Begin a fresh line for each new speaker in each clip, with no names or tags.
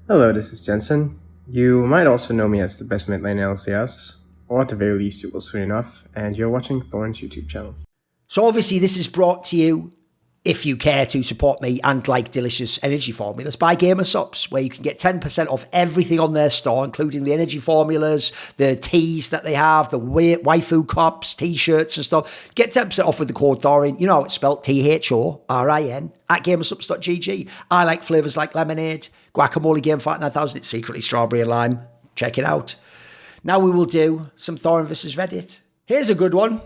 Hello, this is Jensen. You might also know me as the best mid lane in LCS, or at the very least you will soon enough, and you're watching Thorin's YouTube channel.
So obviously this is brought to you, if you care to support me and like delicious energy formulas, by GamerSupps, where you can get 10% off everything on their store, including the energy formulas, the teas that they have, the waifu cups, t-shirts and stuff. Get 10% off with the code Thorin. You know how it's spelled, Thorin, at gamersupps.gg. I like flavours like lemonade, guacamole, Game Fight 9000. It's secretly strawberry and lime. Check it out. Now we will do some Thorin versus Reddit. Here's a good one.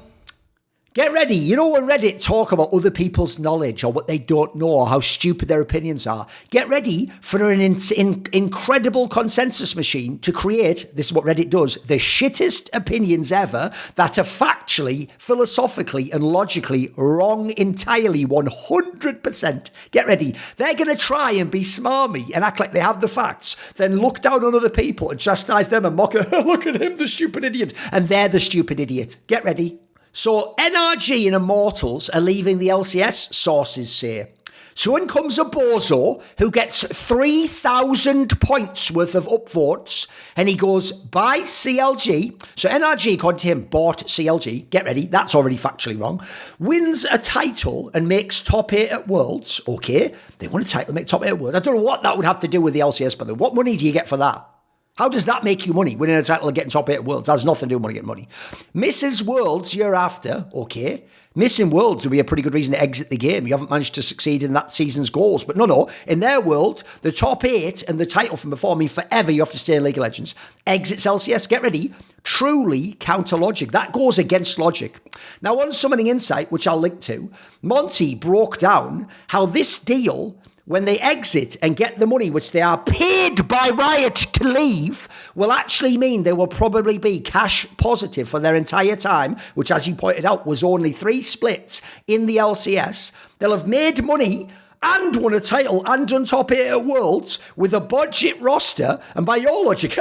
Get ready. You know when Reddit talk about other people's knowledge or what they don't know or how stupid their opinions are? Get ready for an incredible consensus machine to create, this is what Reddit does, the shittest opinions ever that are factually, philosophically and logically wrong entirely 100%. Get ready. They're going to try and be smarmy and act like they have the facts, then look down on other people and chastise them and mock it. Look at him, the stupid idiot. And they're the stupid idiot. Get ready. So NRG and Immortals are leaving the LCS, sources say. So in comes a bozo who gets 3,000 points worth of upvotes and he goes, buy CLG. So NRG, according to him, bought CLG. Get ready, that's already factually wrong. Wins a title and makes top 8 at Worlds. Okay, they won a title and make top 8 at Worlds. I don't know what that would have to do with the LCS, by the way. What money do you get for that? How does that make you money, winning a title and getting top 8 at Worlds? That has nothing to do with money, getting money. Misses Worlds year after, okay. Missing Worlds would be a pretty good reason to exit the game. You haven't managed to succeed in that season's goals. But no, in their world, the top 8 and the title from before, I mean, forever you have to stay in League of Legends. Exits LCS, get ready. Truly counter logic. That goes against logic. Now, on Summoning Insight, which I'll link to, Monty broke down how this deal, when they exit and get the money, which they are paid by Riot to leave, will actually mean they will probably be cash positive for their entire time, which, as you pointed out, was only 3 splits in the LCS. They'll have made money and won a title and done top 8 at Worlds with a budget roster. And by your logic,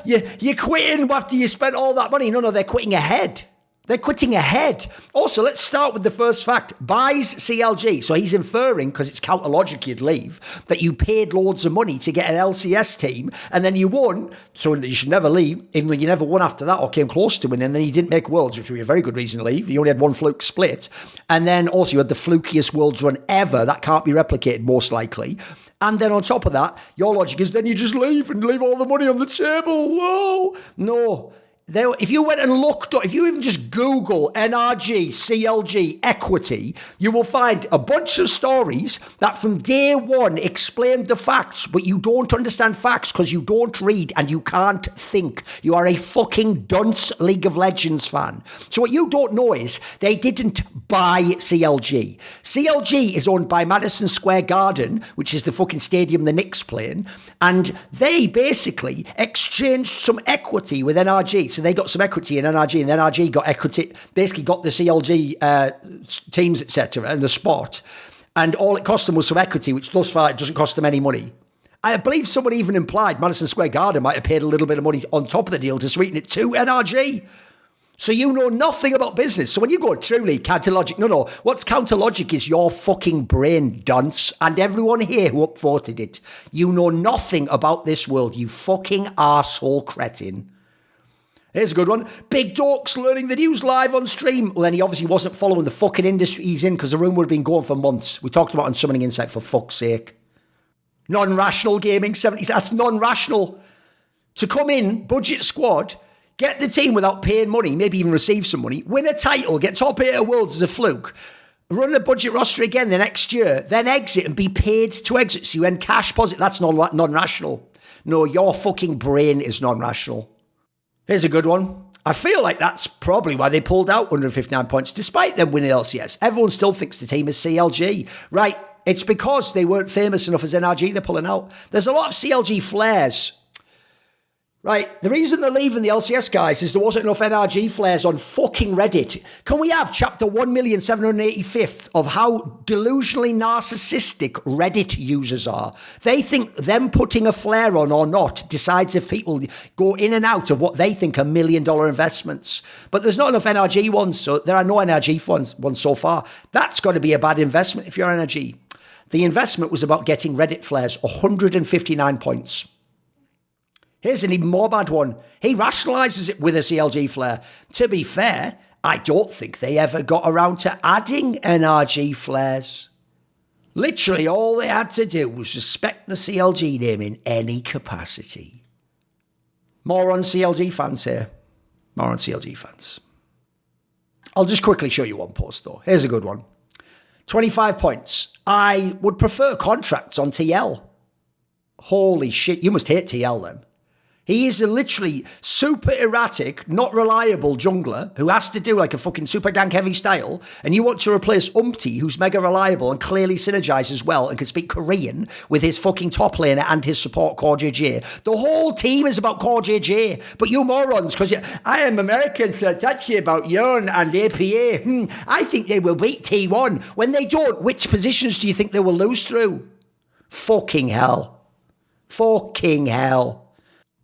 you're quitting after you spent all that money. No, they're quitting ahead. They're quitting ahead. Also, let's start with the first fact. Buys CLG. So he's inferring, because it's counter logic you'd leave, that you paid loads of money to get an LCS team and then you won, so that you should never leave, even though you never won after that or came close to winning, and then you didn't make Worlds, which would be a very good reason to leave. You only had one fluke split. And then also you had the flukiest Worlds run ever. That can't be replicated, most likely. And then on top of that, your logic is then you just leave and leave all the money on the table. Whoa. No. If you went and looked, if you even just Google NRG, CLG, equity, you will find a bunch of stories that from day one explain the facts, but you don't understand facts because you don't read and you can't think. You are a fucking dunce League of Legends fan. So what you don't know is they didn't buy CLG. CLG is owned by Madison Square Garden, which is the fucking stadium the Knicks play in, and they basically exchanged some equity with NRG. So they got some equity in NRG, and NRG got equity, basically got the CLG teams, etc., and the spot. And all it cost them was some equity, which thus far it doesn't cost them any money. I believe someone even implied Madison Square Garden might have paid a little bit of money on top of the deal to sweeten it to NRG. So you know nothing about business. So when you go truly counter logic, no, what's counter logic is your fucking brain, dunce, and everyone here who upvoted it. You know nothing about this world, you fucking arsehole cretin. Here's a good one. Big Dork's learning the news live on stream. Well, then he obviously wasn't following the fucking industry he's in because the rumour had been going for months. We talked about it on Summoning Insight, for fuck's sake. Non-rational gaming, 70s. That's non-rational. To come in, budget squad, get the team without paying money, maybe even receive some money, win a title, get top 8 at Worlds as a fluke, run a budget roster again the next year, then exit and be paid to exit so you end cash positive. That's non-rational. No, your fucking brain is non-rational. Here's a good one. I feel like that's probably why they pulled out 159 points, despite them winning LCS. Everyone still thinks the team is CLG. Right, it's because they weren't famous enough as NRG they're pulling out. There's a lot of CLG flares. Right, the reason they're leaving the LCS, guys, is there wasn't enough NRG flares on fucking Reddit. Can we have chapter 1,785th of how delusionally narcissistic Reddit users are? They think them putting a flare on or not decides if people go in and out of what they think are $1 million investments. But there's not enough NRG ones, so there are no NRG ones so far. That's got to be a bad investment if you're NRG. The investment was about getting Reddit flares 159 points. Here's an even more bad one. He rationalises it with a CLG flare. To be fair, I don't think they ever got around to adding NRG flares. Literally all they had to do was respect the CLG name in any capacity. More on CLG fans here. More on CLG fans. I'll just quickly show you one post though. Here's a good one. 25 points. I would prefer contracts on TL. Holy shit, you must hate TL then. He is a literally super erratic, not reliable jungler who has to do like a fucking super gank heavy style, and you want to replace Umpty, who's mega reliable and clearly synergizes well and can speak Korean with his fucking top laner and his support Core JJ. The whole team is about Core JJ, but you morons, because I am American, so touchy about Yearn and APA. I think they will beat T1. When they don't, which positions do you think they will lose through? Fucking hell. Fucking hell.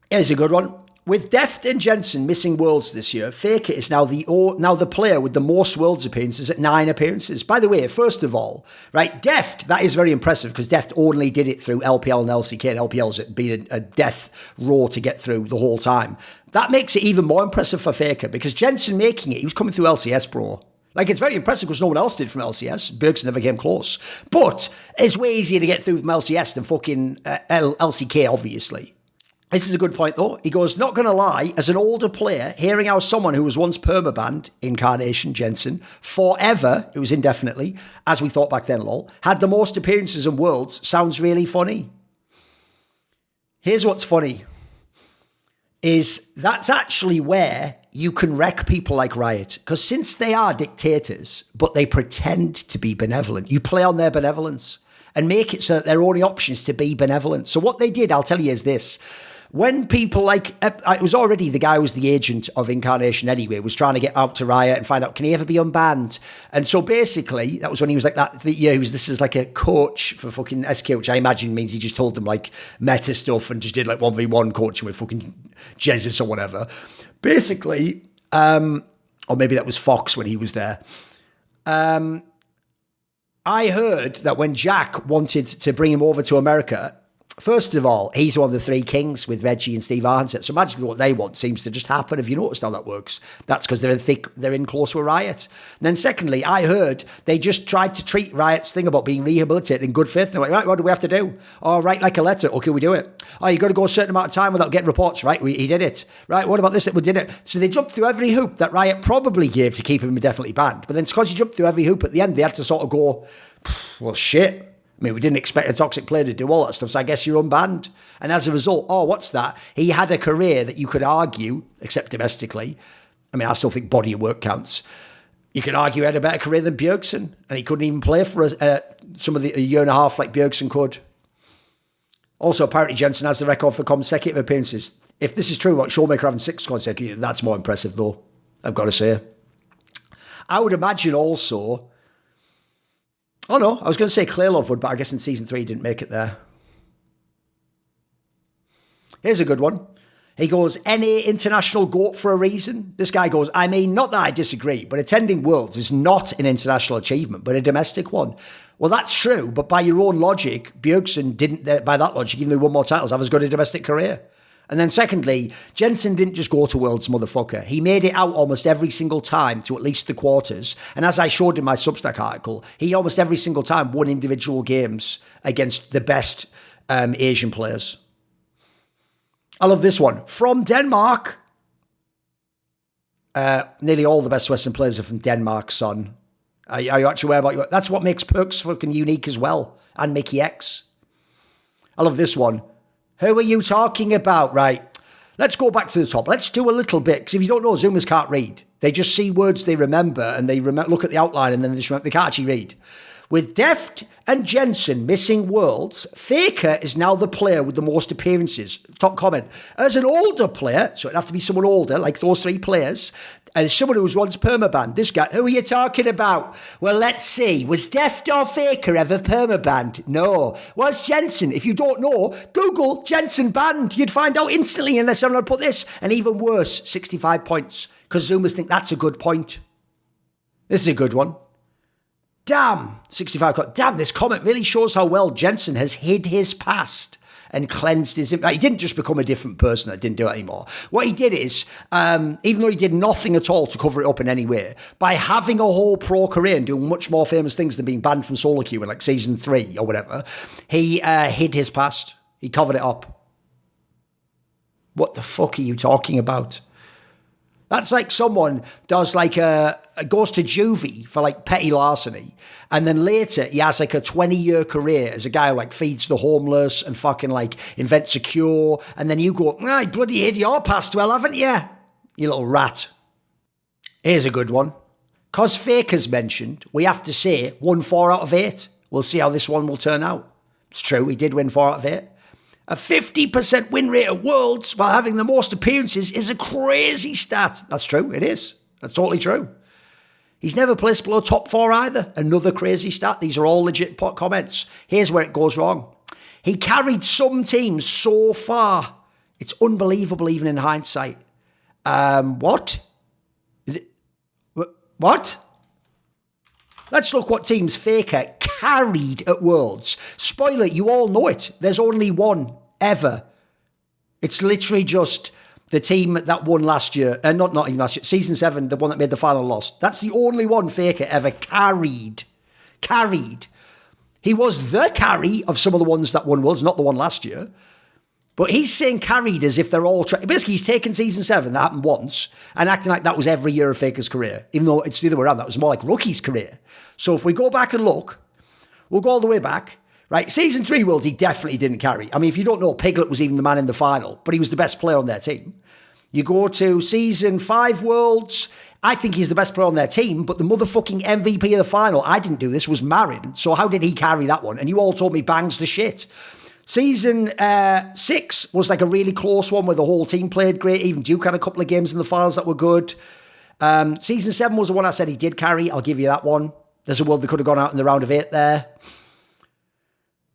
Here's a good one. With Deft and Jensen missing worlds this year, Faker is now the player with the most worlds appearances at 9 appearances. By the way, first of all, right, Deft, that is very impressive because Deft only did it through LPL and LCK, and LPL's been a death row to get through the whole time. That makes it even more impressive for Faker because Jensen making it, he was coming through LCS, bro. Like, it's very impressive because no one else did from LCS. Bergs never came close. But it's way easier to get through from LCS than fucking LCK, obviously. This is a good point, though. He goes, not going to lie, as an older player, hearing how someone who was once permabanned, Incarnation, Jensen, forever, it was indefinitely, as we thought back then, lol, had the most appearances in Worlds, sounds really funny. Here's what's funny, is that's actually where you can wreck people like Riot. Because since they are dictators, but they pretend to be benevolent, you play on their benevolence and make it so that their only option is to be benevolent. So what they did, I'll tell you, is this. When people like, it was already the guy who was the agent of Incarnation anyway, was trying to get out to Riot and find out, can he ever be unbanned? And so basically, that was when he was like that, yeah, this is like a coach for fucking SK, which I imagine means he just told them like meta stuff and just did like 1v1 coaching with fucking Jesus or whatever. Basically, or maybe that was Fox when he was there. I heard that when Jack wanted to bring him over to America, first of all, he's one of the 3 kings with Reggie and Steve Arnett. So magically what they want seems to just happen. Have you noticed how that works? That's because they're in close with Riot. And then secondly, I heard they just tried to treat Riot's thing about being rehabilitated in good faith. They're like, right, what do we have to do? Oh, write like a letter. Okay, we do it. Oh, you got to go a certain amount of time without getting reports. Right, he did it. Right, what about this? We did it. So they jumped through every hoop that Riot probably gave to keep him indefinitely banned. But then because you jumped through every hoop at the end, they had to sort of go, well, shit. I mean, we didn't expect a toxic player to do all that stuff, so I guess you're unbanned. And as a result, oh, what's that? He had a career that you could argue, except domestically. I mean, I still think body of work counts. You could argue he had a better career than Bjergsen, and he couldn't even play for a year and a half like Bjergsen could. Also, apparently Jensen has the record for consecutive appearances. If this is true about Showmaker having 6 consecutive, that's more impressive, though, I've got to say. I would imagine also... Oh no, I was going to say Claylove would, but I guess in Season 3 he didn't make it there. Here's a good one. He goes, NA international GOAT for a reason. This guy goes, I mean, not that I disagree, but attending Worlds is not an international achievement, but a domestic one. Well, that's true, but by your own logic, Bjergsen didn't, by that logic, even though he won more titles, have as good a domestic career. And then secondly, Jensen didn't just go to Worlds, motherfucker. He made it out almost every single time to at least the quarters. And as I showed in my Substack article, he almost every single time won individual games against the best Asian players. I love this one. From Denmark. Nearly all the best Western players are from Denmark, son. Are you actually aware about you? That's what makes Perks fucking unique as well. And Mickey X. I love this one. Who are you talking about? Right. Let's go back to the top. Let's do a little bit. Because if you don't know, Zoomers can't read. They just see words they remember and they look at the outline and then they just remember. They can't actually read. With Deft and Jensen missing Worlds, Faker is now the player with the most appearances. Top comment. As an older player, so it'd have to be someone older, like those 3 players, as someone who was once permabanned, this guy, who are you talking about? Well, let's see. Was Deft or Faker ever permabanned? No. Was Jensen? If you don't know, Google Jensen banned. You'd find out instantly unless I'm going to put this. And even worse, 65 points. Because Zoomers think that's a good point. This is a good one. Damn, 65. Damn, this comment really shows how well Jensen has hid his past and cleansed his... He didn't just become a different person that didn't do it anymore. What he did is, even though he did nothing at all to cover it up in any way, by having a whole pro career and doing much more famous things than being banned from solo queue in like season 3 or whatever, he hid his past. He covered it up. What the fuck are you talking about? That's like someone does like goes to juvie for like petty larceny, and then later he has like a 20-year career as a guy who like feeds the homeless and fucking like invents a cure, and then you go, I bloody hid your past well, haven't you? You little rat. Here's a good one. Cause Faker's mentioned, we have to say won 4 out of 8. We'll see how this one will turn out. It's true, he did win 4 out of 8. A 50% win rate at Worlds while having the most appearances is a crazy stat. That's true, it is. That's totally true. He's never placed below top 4 either. Another crazy stat. These are all legit comments. Here's where it goes wrong. He carried some teams so far. It's unbelievable even in hindsight. What? What? Let's look what teams Faker carried at Worlds. Spoiler, you all know it. There's only one ever. It's literally just the team that won last year. Not even last year. Season 7, the one that made the final lost. That's the only one Faker ever carried. Carried. He was the carry of some of the ones that won Worlds, not the one last year. But he's saying carried as if they're all... Basically, he's taken Season 7, that happened once, and acting like that was every year of Faker's career. Even though it's the other way around. That was more like Rookie's career. So if we go back and look, we'll go all the way back. Right, Season 3 Worlds, he definitely didn't carry. I mean, if you don't know, Piglet was even the man in the final, but he was the best player on their team. You go to Season 5 Worlds, I think he's the best player on their team, but the motherfucking MVP of the final, I didn't do this, was Marin. So how did he carry that one? And you all told me Bang's the shit. Season 6 was like a really close one where the whole team played great. Even Duke had a couple of games in the finals that were good. Season 7 was the one I said he did carry. I'll give you that one. There's a world that could have gone out in the round of 8 there.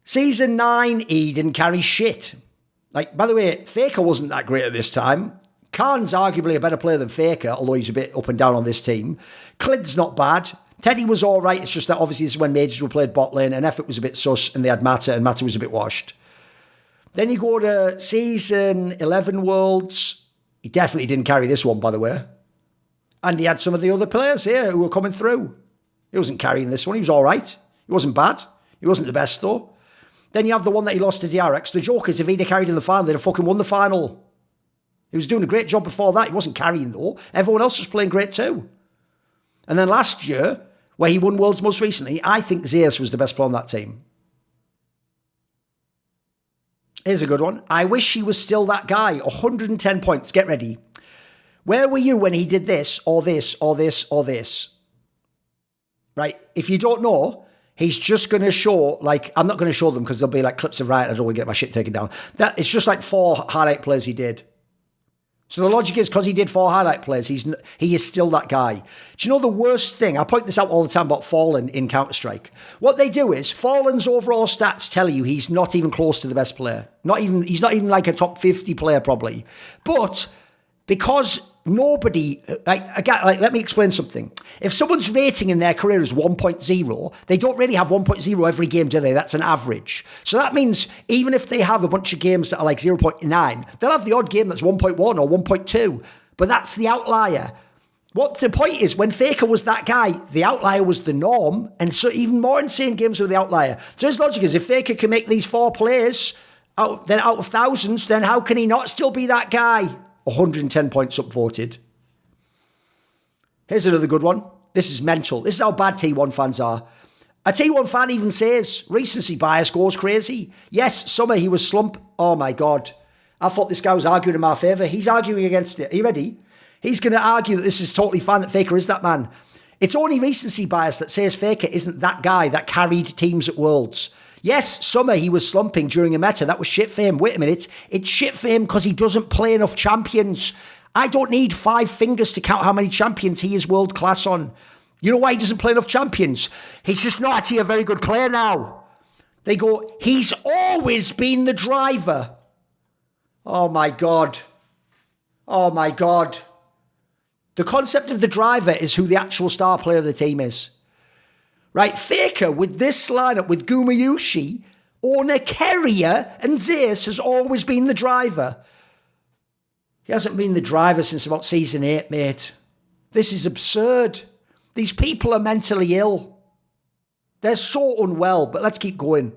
Season 9, he didn't carry shit. Like, by the way, Faker wasn't that great at this time. Khan's arguably a better player than Faker, although he's a bit up and down on this team. Clid's not bad. Teddy was all right. It's just that obviously this is when Majors were played bot lane and Effort was a bit sus and they had Mata and Mata was a bit washed. Then you go to Season 11 Worlds. He definitely didn't carry this one, by the way. And he had some of the other players here who were coming through. He wasn't carrying this one. He was all right. He wasn't bad. He wasn't the best, though. Then you have the one that he lost to DRX. The joke is if he'd have carried in the final, they'd have fucking won the final. He was doing a great job before that. He wasn't carrying, though. Everyone else was playing great, too. And then last year, where he won Worlds most recently, I think Zeus was the best player on that team. Here's a good one. I wish he was still that guy. 110 points. Get ready. Where were you when he did this, or this, or this, or this? Right? If you don't know, he's just going to show, like, I'm not going to show them because there'll be like clips of Riot. I don't want to get my shit taken down. It's just like 4 highlight plays he did. So the logic is because he did 4 highlight plays, he is still that guy. Do you know the worst thing? I point this out all the time about Fallen in Counter-Strike. What they do is Fallen's overall stats tell you he's not even close to the best player. He's not even like a top 50 player probably. But because nobody, let me explain something. If someone's rating in their career is 1.0, they don't really have 1.0 every game, do they? That's an average. So that means even if they have a bunch of games that are like 0.9, they'll have the odd game that's 1.1 or 1.2. But that's the outlier. What the point is, when Faker was that guy, the outlier was the norm. And so even more insane games were the outlier. So his logic is if Faker can make these 4 plays out of thousands, then how can he not still be that guy? 110 points upvoted. Here's another good one. This is mental. This is how bad T1 fans are. A T1 fan even says recency bias goes crazy. Yes, Summer, he was slump. Oh my God. I thought this guy was arguing in my favour. He's arguing against it. Are you ready? He's going to argue that this is totally fine, that Faker is that man. It's only recency bias that says Faker isn't that guy that carried teams at Worlds. Yes, Summer, he was slumping during a meta. That was shit for him. Wait a minute. It's shit for him because he doesn't play enough champions. I don't need 5 fingers to count how many champions he is world class on. You know why he doesn't play enough champions? He's just not actually a very good player now. They go, he's always been the driver. Oh my God. Oh my God. The concept of the driver is who the actual star player of the team is. Right, Faker with this lineup with Gumayushi, Orna, Carrier, and Zeus has always been the driver. He hasn't been the driver since about season 8, mate. This is absurd. These people are mentally ill. They're so unwell, but let's keep going.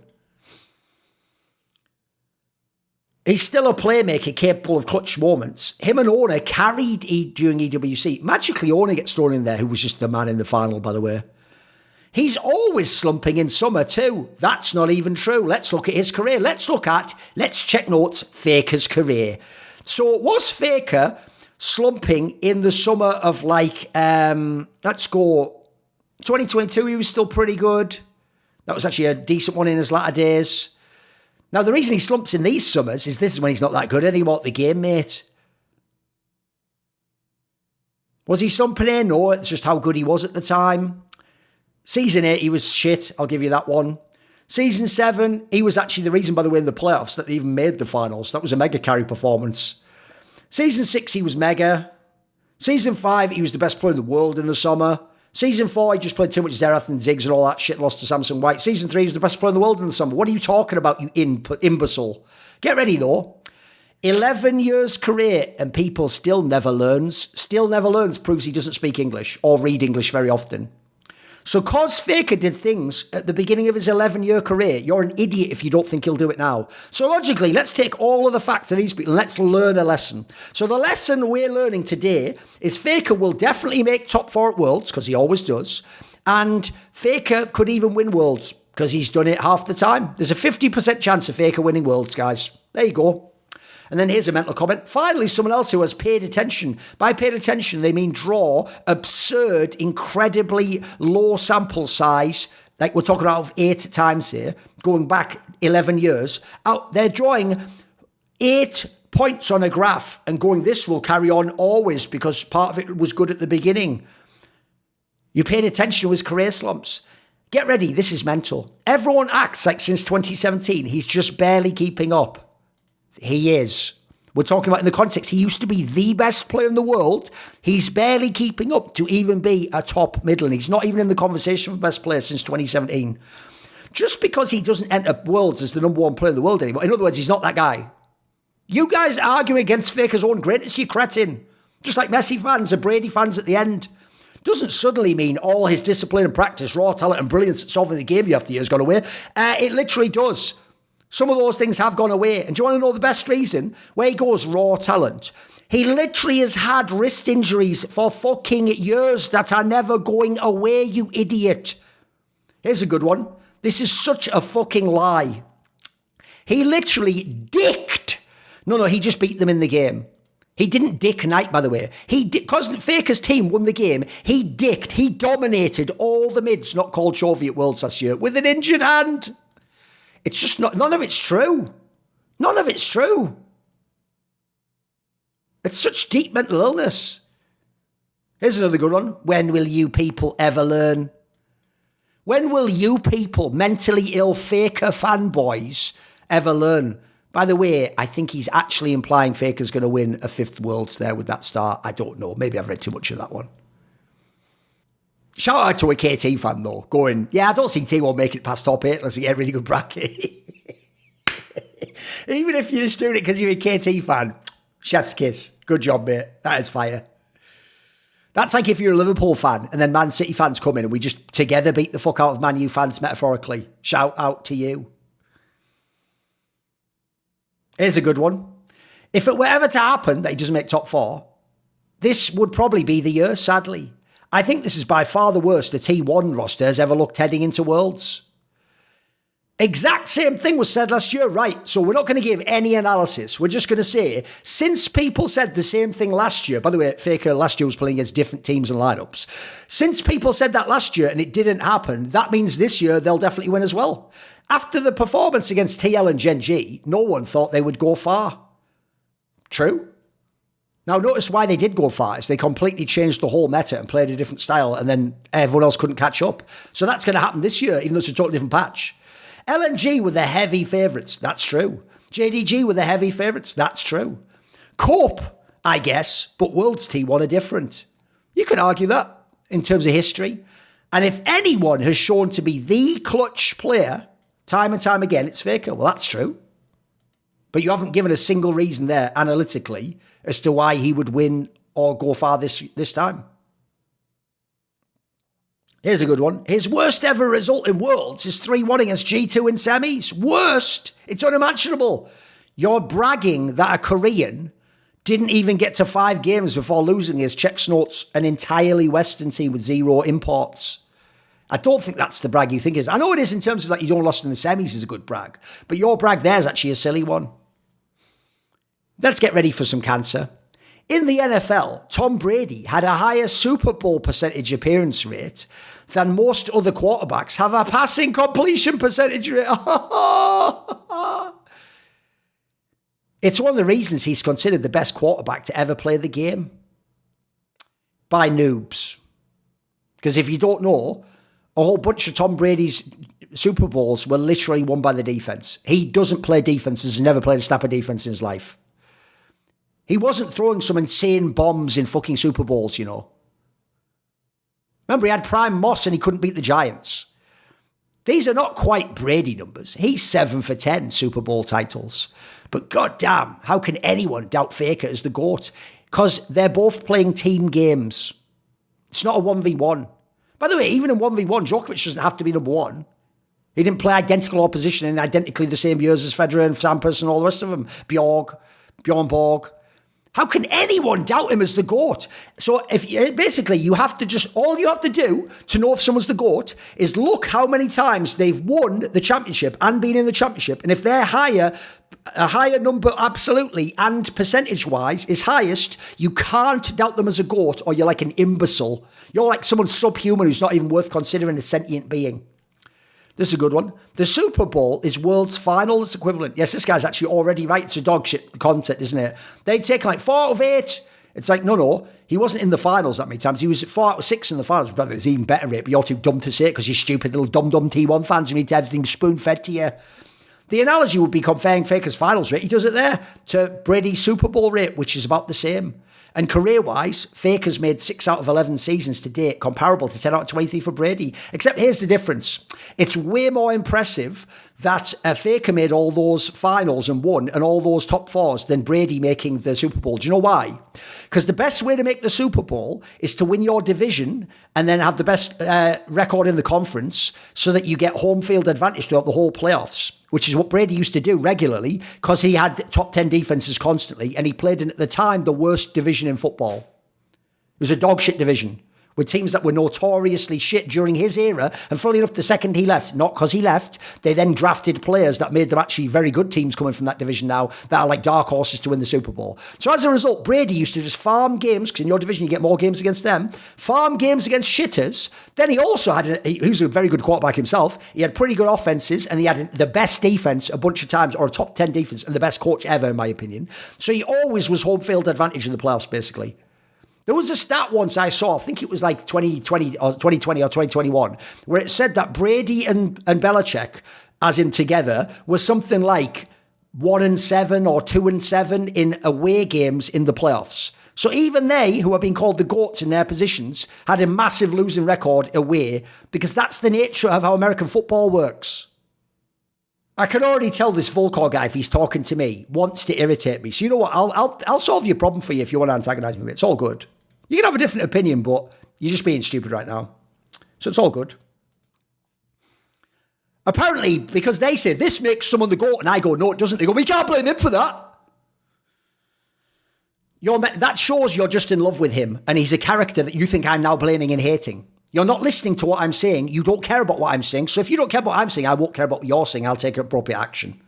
He's still a playmaker capable of clutch moments. Him and Orna carried during EWC. Magically, Orna gets thrown in there, who was just the man in the final, by the way. He's always slumping in summer too. That's not even true. Let's look at his career. Let's check notes, Faker's career. So was Faker slumping in the summer of let's go 2022, he was still pretty good. That was actually a decent one in his latter days. Now, the reason he slumps in these summers is this is when he's not that good anymore at the game, mate. Was he slumping in? No, it's just how good he was at the time. Season 8, he was shit. I'll give you that one. Season 7, he was actually the reason, by the way, in the playoffs that they even made the finals. That was a mega carry performance. Season 6, he was mega. Season 5, he was the best player in the world in the summer. Season 4, he just played too much Xerath and Ziggs and all that shit, lost to Samson White. Season 3, he was the best player in the world in the summer. What are you talking about, you imbecile? Get ready, though. 11 years career and people still never learns. Still never learns proves he doesn't speak English or read English very often. So cause Faker did things at the beginning of his 11-year career, you're an idiot if you don't think he'll do it now. So logically, let's take all of the facts of these people and let's learn a lesson. So the lesson we're learning today is Faker will definitely make top 4 at Worlds, because he always does. And Faker could even win Worlds, because he's done it half the time. There's a 50% chance of Faker winning Worlds, guys. There you go. And then here's a mental comment. Finally, someone else who has paid attention. By paid attention, they mean draw absurd, incredibly low sample size, like we're talking about 8 times here, going back 11 years. They're drawing 8 points on a graph and going, this will carry on always because part of it was good at the beginning. You paid attention to his career slumps. Get ready, this is mental. Everyone acts like since 2017, he's just barely keeping up. He is. We're talking about in the context, he used to be the best player in the world. He's barely keeping up to even be a top middle, and he's not even in the conversation for best player since 2017. Just because he doesn't enter Worlds as the number 1 player in the world anymore. In other words, he's not that guy. You guys argue against Faker's own greatness, you cretin. Just like Messi fans and Brady fans at the end. Doesn't suddenly mean all his discipline and practice, raw talent and brilliance at solving the game year after year has gone away. It literally does. Some of those things have gone away. And do you want to know the best reason? Where he goes raw talent. He literally has had wrist injuries for fucking years that are never going away, you idiot. Here's a good one. This is such a fucking lie. He literally dicked. No, he just beat them in the game. He didn't dick Knight, by the way. Because Faker's team won the game, he dicked. He dominated all the mids not called Chovy at Worlds last year with an injured hand. It's just none of it's true. None of it's true. It's such deep mental illness. Here's another good one. When will you people ever learn? When will you people, mentally ill Faker fanboys, ever learn? By the way, I think he's actually implying Faker's going to win a 5th Worlds there with that start. I don't know. Maybe I've read too much of that one. Shout out to a KT fan, though, going, yeah, I don't see T1 make it past top 8 unless you get a really good bracket. Even if you're just doing it because you're a KT fan, chef's kiss. Good job, mate. That is fire. That's like if you're a Liverpool fan and then Man City fans come in and we just together beat the fuck out of Man U fans, metaphorically. Shout out to you. Here's a good one. If it were ever to happen that he doesn't make top 4, this would probably be the year, sadly. I think this is by far the worst the T1 roster has ever looked heading into Worlds. Exact same thing was said last year, right? So we're not going to give any analysis. We're just going to say, since people said the same thing last year, by the way, Faker last year was playing against different teams and lineups. Since people said that last year and it didn't happen, that means this year they'll definitely win as well. After the performance against TL and Gen.G, no one thought they would go far. True. Now, notice why they did go far is they completely changed the whole meta and played a different style, and then everyone else couldn't catch up. So that's going to happen this year, even though it's a totally different patch. LNG were the heavy favourites. That's true. JDG were the heavy favourites. That's true. Cope, I guess, but Worlds T1 are different. You could argue that in terms of history. And if anyone has shown to be the clutch player, time and time again, it's Faker. Well, that's true. But you haven't given a single reason there, analytically, as to why he would win or go far this time. Here's a good one. His worst ever result in Worlds is 3-1 against G2 in semis. Worst. It's unimaginable. You're bragging that a Korean didn't even get to 5 games before losing against Czechoslovakia, an entirely Western team with 0 imports. I don't think that's the brag you think it is. I know it is in terms of that you don't lost in the semis is a good brag, but your brag there is actually a silly one. Let's get ready for some cancer. In the NFL, Tom Brady had a higher Super Bowl percentage appearance rate than most other quarterbacks have a passing completion percentage rate. It's one of the reasons he's considered the best quarterback to ever play the game. By noobs. Because if you don't know, a whole bunch of Tom Brady's Super Bowls were literally won by the defense. He doesn't play defense, has never played a snap of defense in his life. He wasn't throwing some insane bombs in fucking Super Bowls, you know. Remember, he had Prime Moss and he couldn't beat the Giants. These are not quite Brady numbers. He's 7 for 10 Super Bowl titles. But goddamn, how can anyone doubt Faker as the GOAT? Because they're both playing team games. It's not a 1v1. By the way, even in 1v1, Djokovic doesn't have to be number one. He didn't play identical opposition in identically the same years as Federer and Sampras and all the rest of them. Bjorn Borg. How can anyone doubt him as the GOAT? So if basically you have to just, all you have to do to know if someone's the GOAT is look how many times they've won the championship and been in the championship. And if they're higher, a higher number absolutely and percentage-wise is highest, you can't doubt them as a GOAT or you're like an imbecile. You're like someone subhuman who's not even worth considering a sentient being. This is a good one. The Super Bowl is world's finals equivalent. Yes, this guy's actually already right. It's a dog shit content, isn't it? They take like 4 out of 8. It's like, no. He wasn't in the finals that many times. He was 4 out of 6 in the finals. Brother, it's even better rate, but you're too dumb to say it because you're stupid little dumb T1 fans who need to have everything spoon-fed to you. The analogy would be comparing Faker's finals rate. He does it there to Brady's Super Bowl rate, which is about the same. And career-wise, Faker's made 6 out of 11 seasons to date, comparable to 10 out of 23 for Brady. Except here's the difference. It's way more impressive that Faker made all those finals and won and all those top 4s than Brady making the Super Bowl. Do you know why? Because the best way to make the Super Bowl is to win your division and then have the best record in the conference so that you get home field advantage throughout the whole playoffs, which is what Brady used to do regularly because he had top 10 defenses constantly and he played in, at the time, the worst division in football. It was a dog shit division with teams that were notoriously shit during his era. And funnily enough, the second he left, not because he left, they then drafted players that made them actually very good teams coming from that division now that are like dark horses to win the Super Bowl. So as a result, Brady used to just farm games, because in your division you get more games against them, farm games against shitters. Then he also had, he was a very good quarterback himself. He had pretty good offenses and he had the best defense a bunch of times, or a top 10 defense, and the best coach ever, in my opinion. So he always was home field advantage in the playoffs, basically. There was a stat once I saw, I think it was like 2020 or 2021, where it said that Brady and Belichick, as in together, was something like 1-7 or 2-7 in away games in the playoffs. So even they, who are being called the GOATs in their positions, had a massive losing record away, because that's the nature of how American football works. I can already tell this Volkor guy, if he's talking to me, wants to irritate me. So you know what? I'll solve your problem for you if you want to antagonize me. It's all good. You can have a different opinion, but you're just being stupid right now. So it's all good. Apparently, because they say this makes someone the GOAT, and I go, no, it doesn't. They go, we can't blame him for that. That shows you're just in love with him, and he's a character that you think I'm now blaming and hating. You're not listening to what I'm saying. You don't care about what I'm saying. So if you don't care about what I'm saying, I won't care about what you're saying. I'll take appropriate action.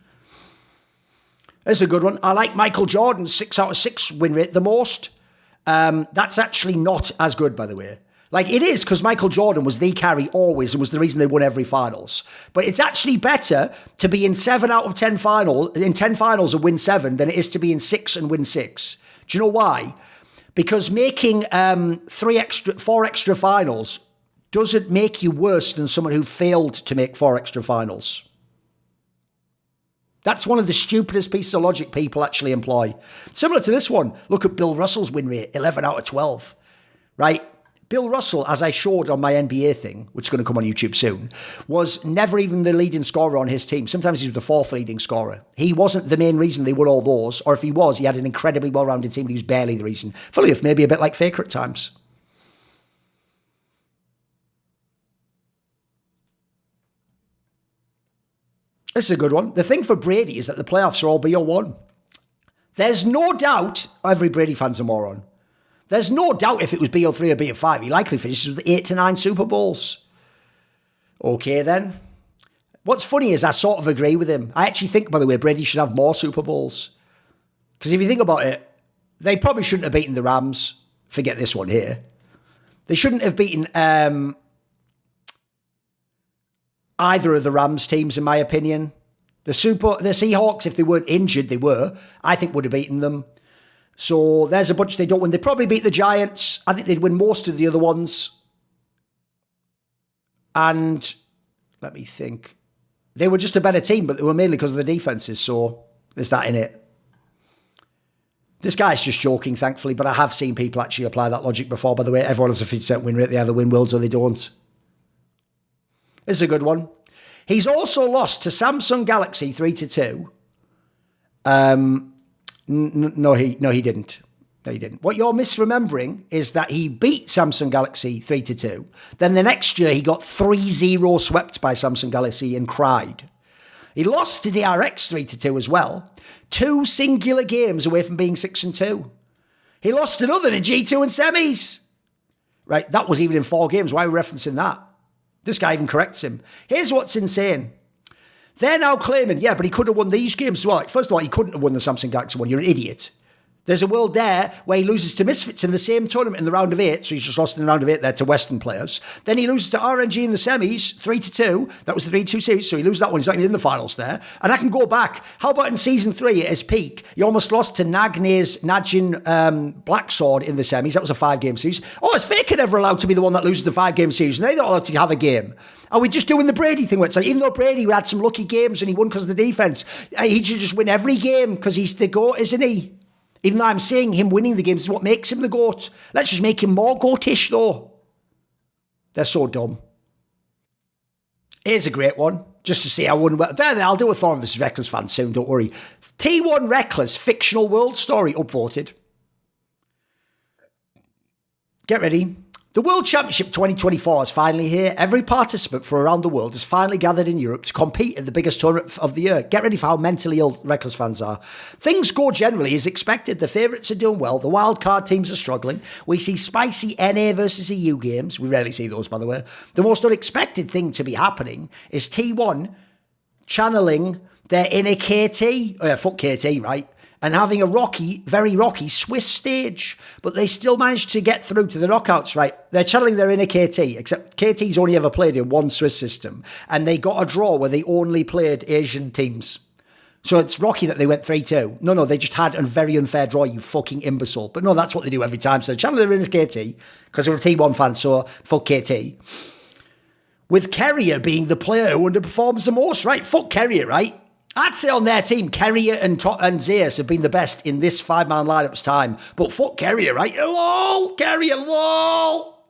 There's a good one. I like Michael Jordan's 6 out of 6 win rate the most. That's actually not as good, by the way. Like, it is, because Michael Jordan was the carry always and was the reason they won every finals. But it's actually better to be in 7 out of 10 finals and win 7 than it is to be in 6 and win 6. Do you know why? Because making 4 extra finals doesn't make you worse than someone who failed to make 4 extra finals. That's one of the stupidest pieces of logic people actually employ. Similar to this one, look at Bill Russell's win rate, 11 out of 12, right? Bill Russell, as I showed on my NBA thing, which is going to come on YouTube soon, was never even the leading scorer on his team. Sometimes he was the fourth leading scorer. He wasn't the main reason they won all those, or if he was, he had an incredibly well-rounded team, but he was barely the reason. Fully enough, maybe a bit like Faker at times. This is a good one. The thing for Brady is that the playoffs are all BO1. There's no doubt, every Brady fan's a moron. There's no doubt if it was BO3 or BO5, he likely finishes with 8 to 9 Super Bowls. Okay then. What's funny is I sort of agree with him. I actually think, by the way, Brady should have more Super Bowls. Because if you think about it, they probably shouldn't have beaten the Rams. Forget this one here. They shouldn't have beaten either of the Rams teams, in my opinion. The Seahawks, if they weren't injured, they were. I think would have beaten them. So there's a bunch they don't win. They probably beat the Giants. I think they'd win most of the other ones. And let me think. They were just a better team, but they were mainly because of the defenses. So there's that in it. This guy's just joking, thankfully, but I have seen people actually apply that logic before. By the way, everyone has a 50% win rate. They either win worlds or they don't. This is a good one. He's also lost to Samsung Galaxy 3-2. No, he didn't. No, he didn't. What you're misremembering is that he beat Samsung Galaxy 3-2. Then the next year he got 3-0 swept by Samsung Galaxy and cried. He lost to DRX 3-2 as well. 2 singular games away from being 6-2. He lost another to G2 in semis. Right, that was even in 4 games. Why are we referencing that? This guy even corrects him. Here's what's insane. They're now claiming, yeah, but he could have won these games as well. Like, first of all, he couldn't have won the Samsung Galaxy one. You're an idiot. There's a world there where he loses to Misfits in the same tournament in the round of 8. So he's just lost in the round of 8 there to Western players. Then he loses to RNG in the semis, 3-2. That was the 3-2 series. So he loses that one. He's not even in the finals there. And I can go back. How about in season 3 at his peak? He almost lost to Najin Blacksword in the semis. That was a 5-game series. Oh, is Faker ever allowed to be the one that loses the 5-game series? And they're not allowed to have a game. Are we just doing the Brady thing where it's like, even though Brady had some lucky games and he won because of the defense, he should just win every game because he's the GOAT, isn't he? Even though I'm saying him winning the games is what makes him the GOAT. Let's just make him more GOAT-ish though. They're so dumb. Here's a great one. Just to see how one... There, I'll do a Thorin vs. Rekkles fan soon, don't worry. T1 Rekkles fictional world story upvoted. Get ready. The World Championship 2024 is finally here. Every participant from around the world has finally gathered in Europe to compete at the biggest tournament of the year. Get ready for how mentally ill Rekkles fans are. Things go generally as expected. The favourites are doing well. The wildcard teams are struggling. We see spicy NA versus EU games. We rarely see those, by the way. The most unexpected thing to be happening is T1 channeling their inner KT. Fuck KT, right? And having a very rocky Swiss stage. But they still managed to get through to the knockouts, right? They're channeling their inner KT, except KT's only ever played in one Swiss system. And they got a draw where they only played Asian teams. So it's rocky that they went 3-2. No, they just had a very unfair draw, you fucking imbecile. But no, that's what they do every time. So they're channeling their inner KT, because they're a T1 fan, so fuck KT. With Carrier being the player who underperforms the most, right? Fuck Carrier, right? I'd say on their team, Carrier and Zeus have been the best in this 5-man lineup's time. But fuck Carrier, right? LOL! Carrier, LOL!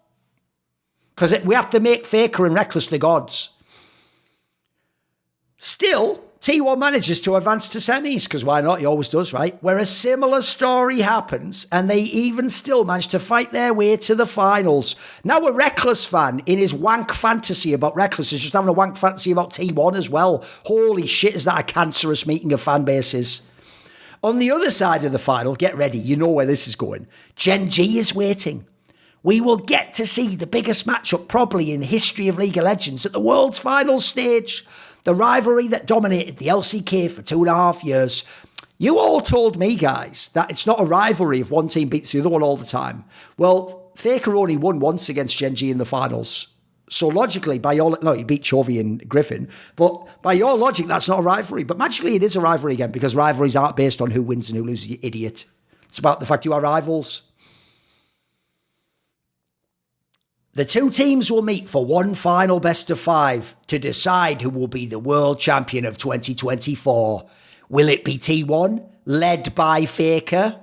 Because we have to make Faker and Rekkles the gods. Still, T1 manages to advance to semis, because why not? He always does, right? Where a similar story happens, and they even still manage to fight their way to the finals. Now a Rekkles fan, in his wank fantasy about Rekkles, is just having a wank fantasy about T1 as well. Holy shit, is that a cancerous meeting of fan bases. On the other side of the final, get ready, you know where this is going. Gen.G is waiting. We will get to see the biggest matchup probably in history of League of Legends at the world's final stage. The rivalry that dominated the LCK for 2.5 years. You all told me, guys, that it's not a rivalry if one team beats the other one all the time. Well, Faker only won once against Gen.G in the finals. So logically, he beat Chovy and Griffin, but by your logic, that's not a rivalry. But magically, it is a rivalry again, because rivalries aren't based on who wins and who loses, you idiot. It's about the fact you are rivals. The two teams will meet for one final best of 5 to decide who will be the world champion of 2024. Will it be T1, led by Faker?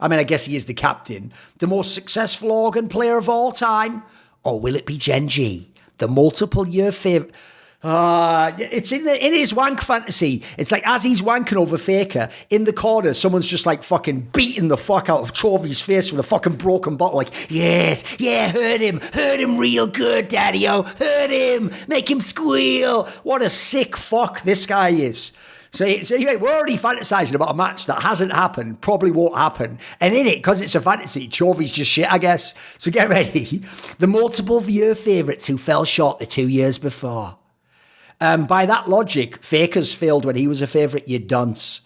I mean, I guess he is the captain. The most successful organ player of all time? Or will it be Gen.G, the multiple year favourite? It's in his wank fantasy. It's like as he's wanking over Faker, in the corner, someone's just like fucking beating the fuck out of Chovey's face with a fucking broken bottle. Like, yes, yeah, hurt him real good, daddy-o, hurt him, make him squeal. What a sick fuck this guy is. So anyway, we're already fantasizing about a match that hasn't happened, probably won't happen. And in it, because it's a fantasy, Chovey's just shit, I guess. So get ready. The multiple year favourites who fell short the 2 years before. By that logic, Faker's failed when he was a favourite, you dunce.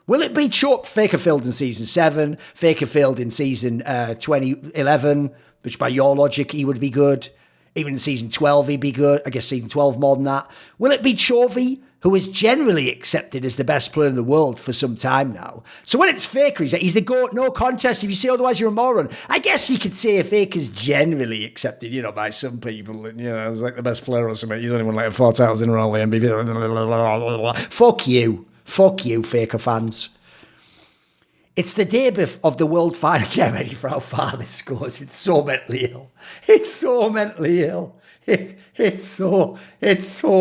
Will it be Faker failed in season 7, Faker failed in season 2011, which by your logic, he would be good. Even in season 12, he'd be good. I guess season 12 more than that. Will it be Chovey, who is generally accepted as the best player in the world for some time now? So when it's Faker, he's the GOAT, no contest. If you say otherwise, you're a moron. I guess you could say Faker's generally accepted, by some people. As like the best player or something. He's only won like 4 titles in a row, the MVP. Fuck you. Fuck you, Faker fans. It's the day of the world final. Get ready for how far this goes. It's so mentally ill. It's so mentally ill. It's so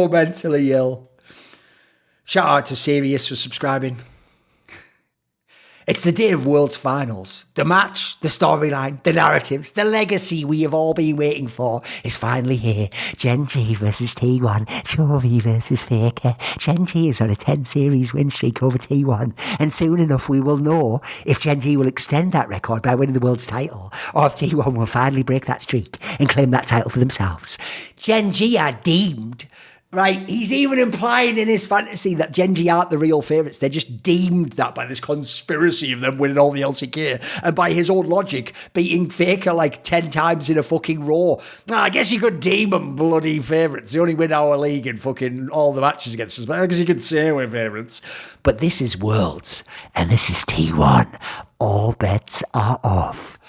mentally ill. Shout out to Sirius for subscribing. It's the day of World's Finals. The match, the storyline, the narratives, the legacy we have all been waiting for is finally here. Gen.G versus T1, Chovey versus Faker. Gen.G is on a 10-series win streak over T1, and soon enough we will know if Gen.G will extend that record by winning the world's title, or if T1 will finally break that streak and claim that title for themselves. Gen.G are deemed. Right, he's even implying in his fantasy that Gen.G aren't the real favourites. They're just deemed that by this conspiracy of them winning all the LCK, and by his own logic, beating Faker like 10 times in a fucking row. I guess you could deem them bloody favourites. They only win our league and fucking all the matches against us. But I guess you could say we're favourites. But this is Worlds, and this is T1. All bets are off.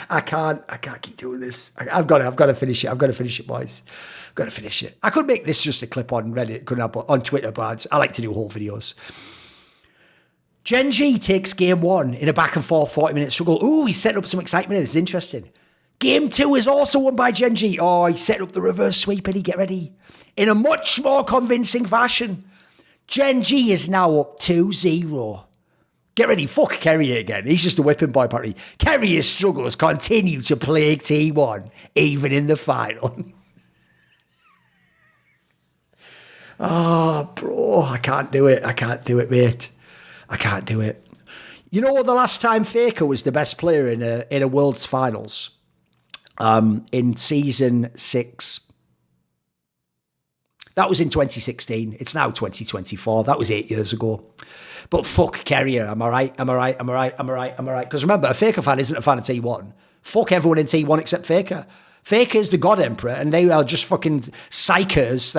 I can't keep doing this. I've got to finish it. Boys. I've got to finish it. I could make this just a clip on Reddit, couldn't I? On Twitter, but I like to do whole videos. Gen.G takes game 1 in a back and forth 40-minute struggle. Ooh, he's setting up some excitement here. This is interesting. Game 2 is also won by Gen.G. Oh, he set up the reverse sweep, and get ready. In a much more convincing fashion. Gen.G is now up 2-0. Get ready, fuck Kerry again. He's just a whipping boy party. Kerry's struggles continue to plague T1, even in the final. Oh, bro, I can't do it, mate. I can't do it. You know what, the last time Faker was the best player in a World's Finals? In season 6. That was in 2016. It's now 2024. That was 8 years ago. But fuck Carrier, am I right? Because remember, a Faker fan isn't a fan of T1. Fuck everyone in T1 except Faker. Faker's the God Emperor, and they are just fucking psychers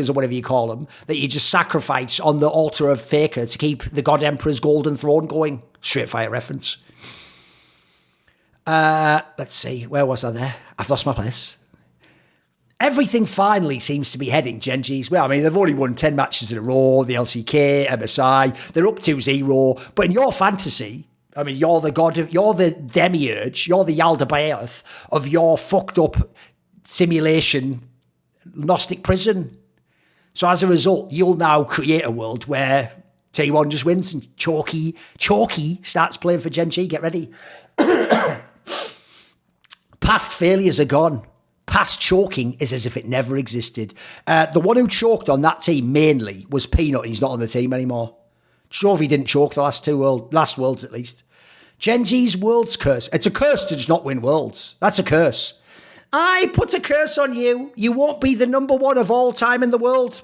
or whatever you call them, that you just sacrifice on the altar of Faker to keep the God Emperor's golden throne going. Straight fire reference. Let's see, where was I there? I've lost my place. Everything finally seems to be heading Gen.G's way. I mean, they've already won 10 matches in a row, the LCK, MSI, they're up 2-0. But in your fantasy, I mean, you're the demiurge, you're the Yaldabaoth of your fucked up simulation Gnostic prison. So as a result, you'll now create a world where T1 just wins and Chalky starts playing for Gen.G. Get ready. Past failures are gone. Past choking is as if it never existed. The one who choked on that team mainly was Peanut. He's not on the team anymore. Chovey didn't choke the last Worlds at least. Gen.G's Worlds curse. It's a curse to just not win Worlds. That's a curse. I put a curse on you. You won't be the number 1 of all time in the world.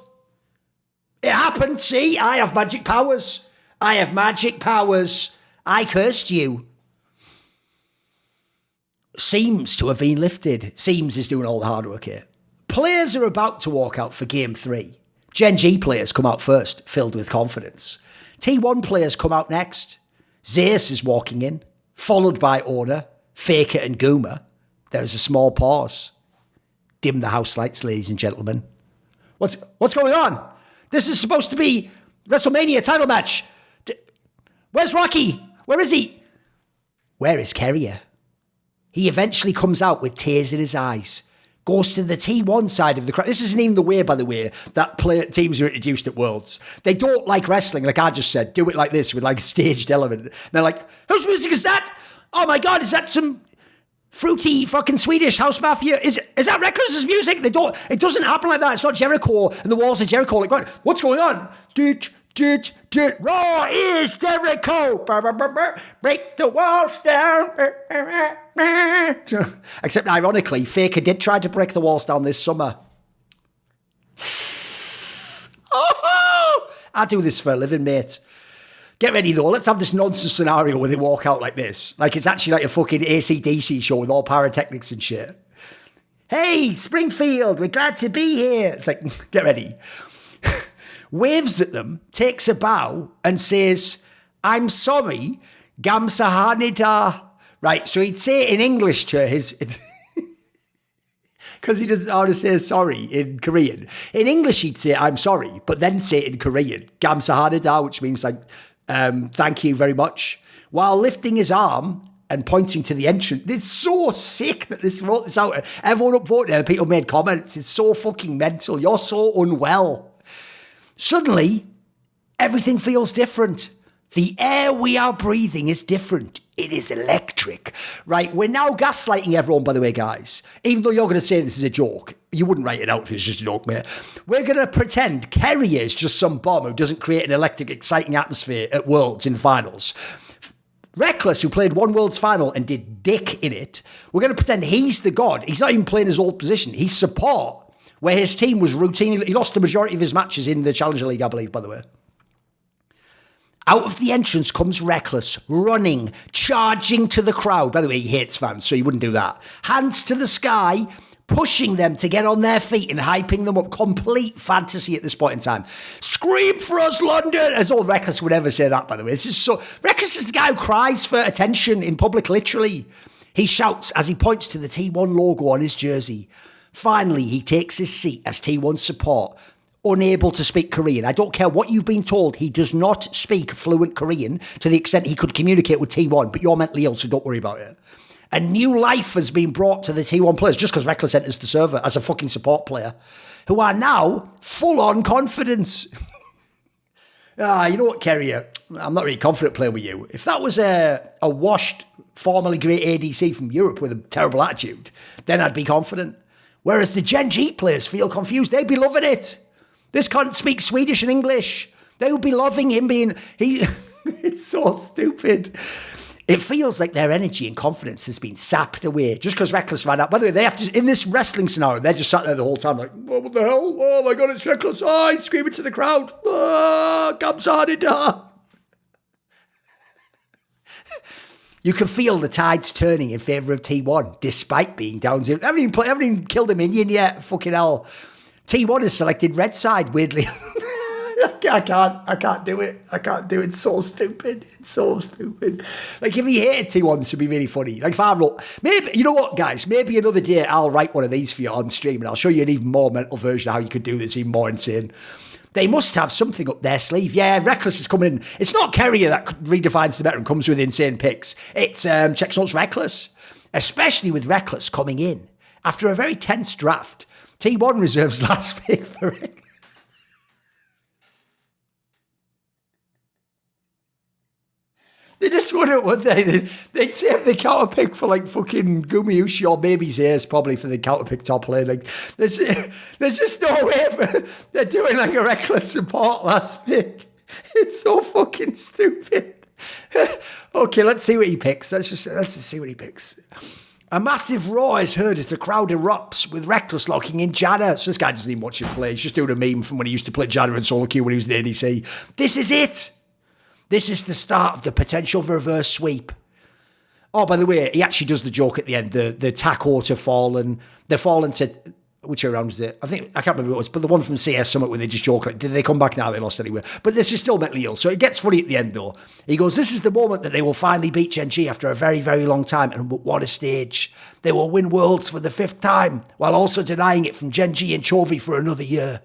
It happened. See, I have magic powers. I cursed you. Seems to have been lifted. Seems is doing all the hard work here. Players are about to walk out for game 3. Gen.G players come out first, filled with confidence. T1 players come out next. Zeus is walking in, followed by Owner, Faker and Guma. There is a small pause. Dim the house lights, ladies and gentlemen. What's going on? This is supposed to be WrestleMania title match. Where's Rocky? Where is he? Where is Keria? He eventually comes out with tears in his eyes, goes to the T1 side of the crowd. This isn't even the way, by the way, that teams are introduced at Worlds. They don't like wrestling, like I just said. Do it like this with like a staged element. And they're like, whose music is that? Oh my God, is that some fruity fucking Swedish house mafia? Is that Rekkles' music? It doesn't happen like that. It's not Jericho and the walls of Jericho. Like, what's going on? Raw is Jericho. Break the walls down. Except ironically, Faker did try to break the walls down this summer. Oh, I do this for a living, mate. Get ready though, let's have this nonsense scenario where they walk out like this. Like it's actually like a fucking AC/DC show with all pyrotechnics and shit. Hey, Springfield, we're glad to be here. It's like, get ready. Waves at them, takes a bow and says, I'm sorry, Gamsahanida. Right, so he'd say it in English to his... Because he doesn't know how to say sorry in Korean. In English, he'd say, I'm sorry, but then say it in Korean. Gamsahanida, which means like, thank you very much. While lifting his arm and pointing to the entrance. It's so sick that this wrote this out. Everyone upvoted and people made comments. It's so fucking mental. You're so unwell. Suddenly, everything feels different. The air we are breathing is different. It is electric. Right, we're now gaslighting everyone, by the way, guys. Even though you're going to say this is a joke. You wouldn't write it out if it was just a joke, mate. We're going to pretend Kerry is just some bomb who doesn't create an electric, exciting atmosphere at Worlds in finals. Rekkles, who played one Worlds final and did dick in it, we're going to pretend he's the god. He's not even playing his old position. He's support, where his team was routinely... He lost the majority of his matches in the Challenger League, I believe, by the way. Out of the entrance comes Rekkles, running, charging to the crowd. By the way, he hates fans, so he wouldn't do that. Hands to the sky, pushing them to get on their feet and hyping them up. Complete fantasy at this point in time. Scream for us, London! As all Rekkles would ever say that, by the way. It's just so... Rekkles is the guy who cries for attention in public, literally. He shouts as he points to the T1 logo on his jersey. Finally, he takes his seat as T1 support, unable to speak Korean. I don't care what you've been told, he does not speak fluent Korean to the extent he could communicate with T1, but you're mentally ill, so don't worry about it. A new life has been brought to the T1 players just because Rekkles enters the server as a fucking support player, who are now full-on confidence. You know what, Kerry? I'm not really confident playing with you. If that was a washed, formerly great ADC from Europe with a terrible attitude, then I'd be confident. Whereas the Gen.G players feel confused. They'd be loving it. This cunt speaks Swedish and English. They would be loving him being... It's so stupid. It feels like their energy and confidence has been sapped away just because Rekkles ran out. By the way, they have to... In this wrestling scenario, they're just sat there the whole time like, oh, what the hell? Oh my God, it's Rekkles. Oh, he's screaming to the crowd. Oh, Gamsadida. You can feel the tides turning in favour of T1, despite being down 0. I haven't even killed a minion yet. Fucking hell. T1 has selected red side, weirdly. I can't do it. I can't do it. It's so stupid. It's so stupid. Like, if he hated T1, this would be really funny. Like, if I wrote... Maybe, you know what, guys? Maybe another day I'll write one of these for you on stream and I'll show you an even more mental version of how you could do this, even more insane. They must have something up their sleeve. Yeah, Rekkles is coming in. It's not Kerrier that redefines the meta and comes with insane picks. It's Checkson's Rekkles. Especially with Rekkles coming in. After a very tense draft, T1 reserves last pick for it. They just wouldn't, would they? They'd save the counter pick for like fucking Gumiushi or maybe Zayas probably for the counter pick top lane. Like, there's just no way they're doing like a Rekkles support last pick. It's so fucking stupid. Okay, let's see what he picks. Let's just see what he picks. A massive roar is heard as the crowd erupts with Rekkles locking in Janna. So this guy doesn't even watch him play. He's just doing a meme from when he used to play Janna and solo queue when he was in the ADC. This is it. This is the start of the potential reverse sweep. Oh, by the way, he actually does the joke at the end. The taco to Fallen. The Fallen to... Which round was it? I can't remember what it was, but the one from CS Summit where they just joke, like, did they come back now? They lost anyway. But this is still mentally ill. So it gets funny at the end, though. He goes, this is the moment that they will finally beat Gen.G after a very, very long time. And what a stage. They will win Worlds for the 5th time, while also denying it from Gen.G and Chovy for another year.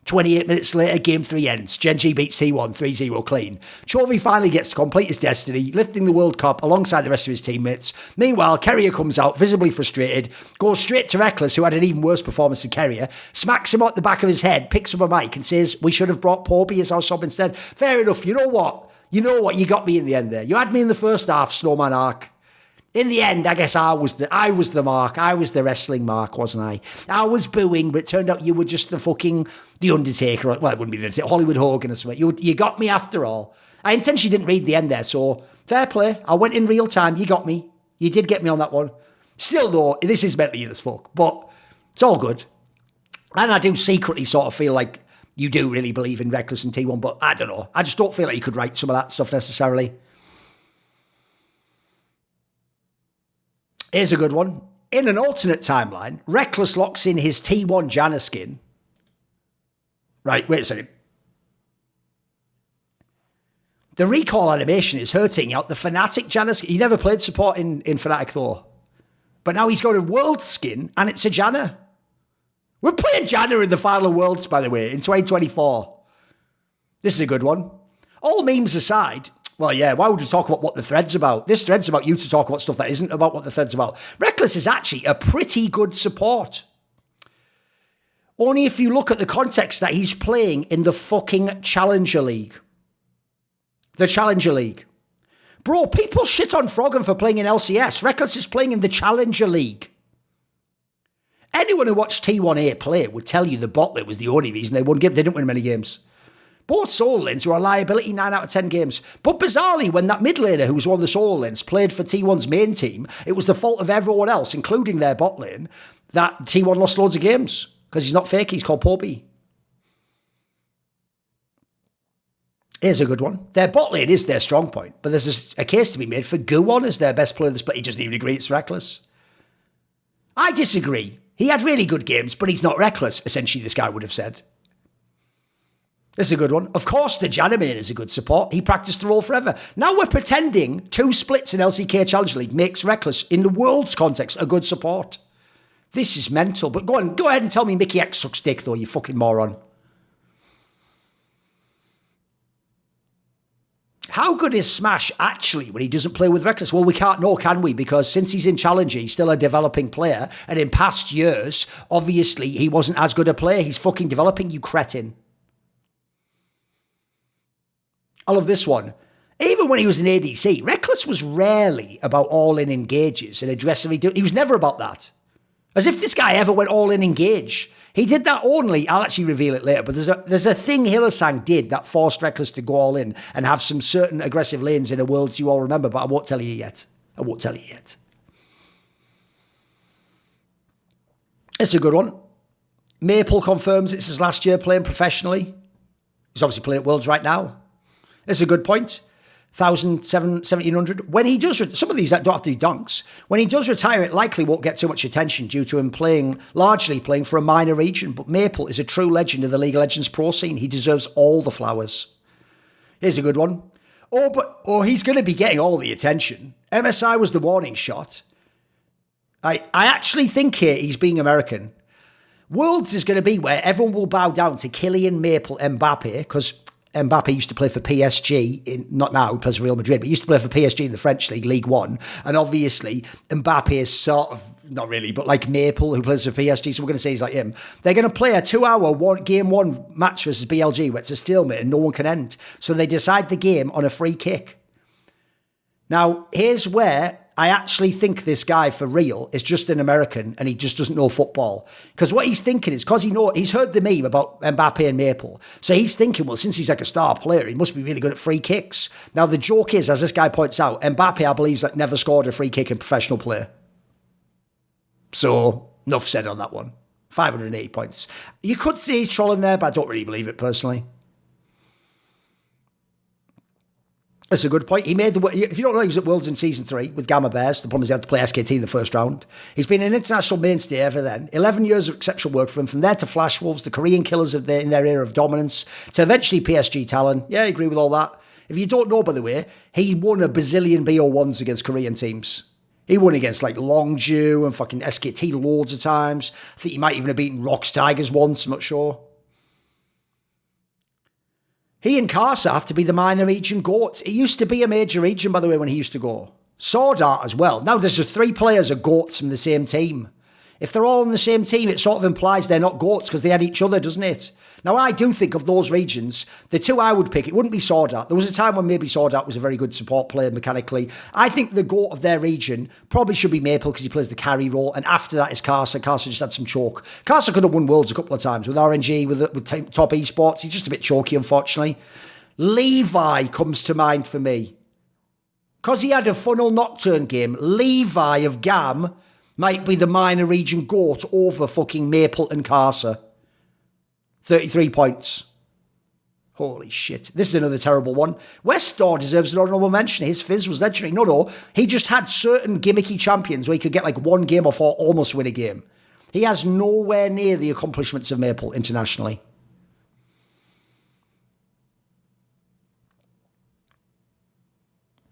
28 minutes later, game 3 ends. Gen.G beats T1 3-0 clean. Chovy finally gets to complete his destiny, lifting the World Cup alongside the rest of his teammates. Meanwhile, Keria comes out, visibly frustrated, goes straight to Rekkles, who had an even worse performance than Keria, smacks him at the back of his head, picks up a mic and says, we should have brought Poby as our sub instead. Fair enough. You know what? You got me in the end there. You had me in the first half, Snowman Arc. In the end, I guess I was the mark. I was the wrestling mark, wasn't I? I was booing, but it turned out you were just the Undertaker. Well, it wouldn't be the Undertaker, Hollywood Hogan or something. You got me after all. I intentionally didn't read the end there, so fair play. I went in real time. You got me. You did get me on that one. Still, though, this is mentally ill as fuck, but it's all good. And I do secretly sort of feel like you do really believe in Rekkles and T1, but I don't know. I just don't feel like you could write some of that stuff necessarily. Here's a good one. In an alternate timeline, Rekkles locks in his T1 Janna skin. Right, wait a second. The recall animation is hurting out the Fnatic Janna skin. He never played support in Fnatic though. But now he's got a World skin and it's a Janna. We're playing Janna in the final Worlds, by the way, in 2024. This is a good one. All memes aside, well, yeah, why would we talk about what the thread's about? This thread's about you to talk about stuff that isn't about what the thread's about. Rekkles is actually a pretty good support. Only if you look at the context that he's playing in the fucking Challenger League. The Challenger League. Bro, people shit on Froggen for playing in LCS. Rekkles is playing in the Challenger League. Anyone who watched T1A play would tell you the bot lane was the only reason they won games. They didn't win many games. Both solo lanes were a liability 9 out of 10 games. But bizarrely, when that mid laner, who was one of the solo lanes, played for T1's main team, it was the fault of everyone else, including their bot lane, that T1 lost loads of games. Because he's not fake, he's called Poby. Here's a good one. Their bot lane is their strong point, but there's a case to be made for Guwon as their best player of the split. He doesn't even agree it's Rekkles. I disagree. He had really good games, but he's not Rekkles, essentially this guy would have said. This is a good one. Of course, the Janna main is a good support. He practiced the role forever. Now we're pretending 2 splits in LCK Challenger League makes Rekkles, in the world's context, a good support. This is mental. But go ahead and tell me Mickey X sucks dick, though, you fucking moron. How good is Smash actually when he doesn't play with Rekkles? Well, we can't know, can we? Because since he's in Challenger, he's still a developing player. And in past years, obviously, he wasn't as good a player. He's fucking developing, you cretin. I love this one. Even when he was in ADC, Rekkles was rarely about all-in engages and aggressively he was never about that. As if this guy ever went all-in engage. He did that only, I'll actually reveal it later, but there's a thing Hillersang did that forced Rekkles to go all in and have some certain aggressive lanes in a world you all remember, but I won't tell you yet. It's a good one. Maple confirms it's his last year playing professionally. He's obviously playing at Worlds right now. It's a good point. 1,700. When he does, some of these that don't have to be dunks. When he does retire, it likely won't get too much attention due to him largely playing for a minor region. But Maple is a true legend of the League of Legends pro scene. He deserves all the flowers. Here's a good one. He's going to be getting all the attention. MSI was the warning shot. I actually think here he's being American. Worlds is going to be where everyone will bow down to Kylian Maple Mbappe because Mbappe used to play for PSG, not now, he plays for Real Madrid, but he used to play for PSG in the French League, League One. And obviously, Mbappe is sort of, not really, but like Maple, who plays for PSG, so we're going to say he's like him. They're going to play a 2-hour game 1 match versus BLG, where it's a stalemate and no one can end. So they decide the game on a free kick. Now, here's where I actually think this guy, for real, is just an American and he just doesn't know football. Because what he's thinking is, because he's heard the meme about Mbappe and Maple. So he's thinking, well, since he's like a star player, he must be really good at free kicks. Now, the joke is, as this guy points out, Mbappe, I believe, has never scored a free kick in professional play. So, enough said on that one. 580 points. You could see he's trolling there, but I don't really believe it personally. That's a good point. He made if you don't know, he was at Worlds in Season 3 with Gamma Bears. The problem is he had to play SKT in the first round. He's been an international mainstay ever then. 11 years of exceptional work for him. From there to Flash Wolves, the Korean killers in their era of dominance, to eventually PSG Talon. Yeah, I agree with all that. If you don't know, by the way, he won a bazillion BO1s against Korean teams. He won against like Longju and fucking SKT loads of times. I think he might even have beaten Rocks Tigers once, I'm not sure. He and Carsa have to be the minor region GOATs. It used to be a major region, by the way, when he used to go. Sword Art as well. Now there's just 3 players are GOATs from the same team. If they're all on the same team, it sort of implies they're not GOATs because they had each other, doesn't it? Now, I do think of those regions, the 2 I would pick, it wouldn't be Sword Art. There was a time when maybe Sword Art was a very good support player mechanically. I think the GOAT of their region probably should be Maple because he plays the carry role. And after that is Carsa. Carsa just had some choke. Carsa could have won Worlds a couple of times with RNG, with top esports. He's just a bit choky, unfortunately. Levi comes to mind for me. Because he had a funnel Nocturne game, Levi of GAM might be the minor region GOAT over fucking Maple and Carsa. 33 points. Holy shit. This is another terrible one. Westdoor deserves an honourable mention. His fizz was legendary. No. He just had certain gimmicky champions where he could get like 1 game off or almost win a game. He has nowhere near the accomplishments of Maple internationally.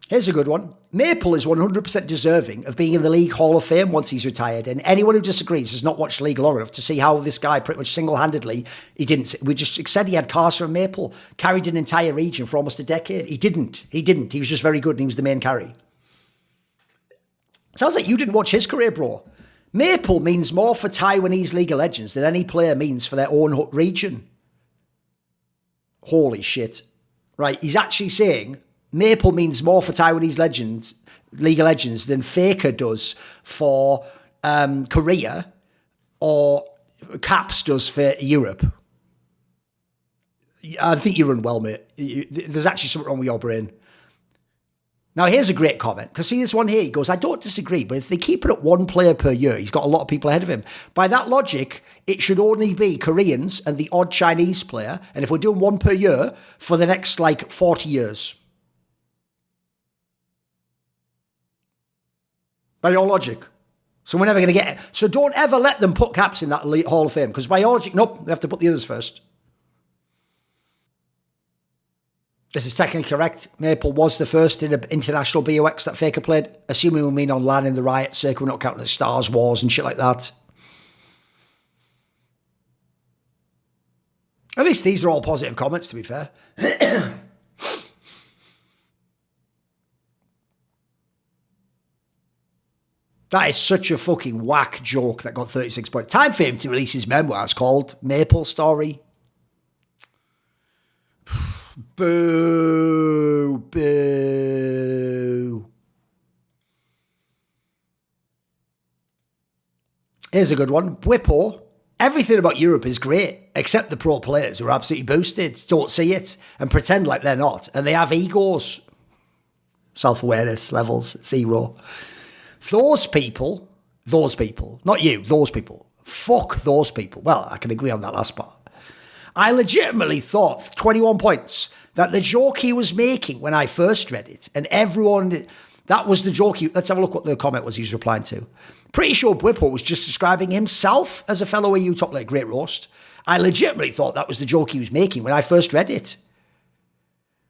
Here's a good one. Maple is 100% deserving of being in the League Hall of Fame once he's retired, and anyone who disagrees has not watched League long enough to see how this guy pretty much single-handedly, we just said he had Carsa and Maple, carried an entire region for almost a decade. He didn't. He was just very good and he was the main carry. Sounds like you didn't watch his career, bro. Maple means more for Taiwanese League of Legends than any player means for their own region. Holy shit. Right, he's actually saying Maple means more for Taiwanese League of Legends than Faker does for Korea or Caps does for Europe. I think you run well, mate. There's actually something wrong with your brain. Now, here's a great comment. Because see this one here, he goes, I don't disagree, but if they keep it at 1 player per year, he's got a lot of people ahead of him. By that logic, it should only be Koreans and the odd Chinese player. And if we're doing 1 per year for the next, 40 years. By your logic. So we're never going to get it. So don't ever let them put Caps in that elite Hall of Fame. Because by your logic, nope, we have to put the others first. This is technically correct. Maple was the first in an international BOX that Faker played. Assuming we mean on LAN in the Riot circuit, we're not counting the Stars Wars and shit like that. At least these are all positive comments, to be fair. That is such a fucking whack joke that got 36 points. Time for him to release his memoirs called Maple Story. Boo. Boo. Here's a good one. Bwipo. Everything about Europe is great, except the pro players who are absolutely boosted, don't see it, and pretend like they're not. And they have egos. Self-awareness levels, 0. Those people, not you, those people. Fuck those people. Well, I can agree on that last part. I legitimately thought, 21 points, that the joke he was making when I first read it, and everyone, that was the joke let's have a look what the comment was he was replying to. Pretty sure Bwipo was just describing himself as a fellow EU top laner, great roast. I legitimately thought that was the joke he was making when I first read it.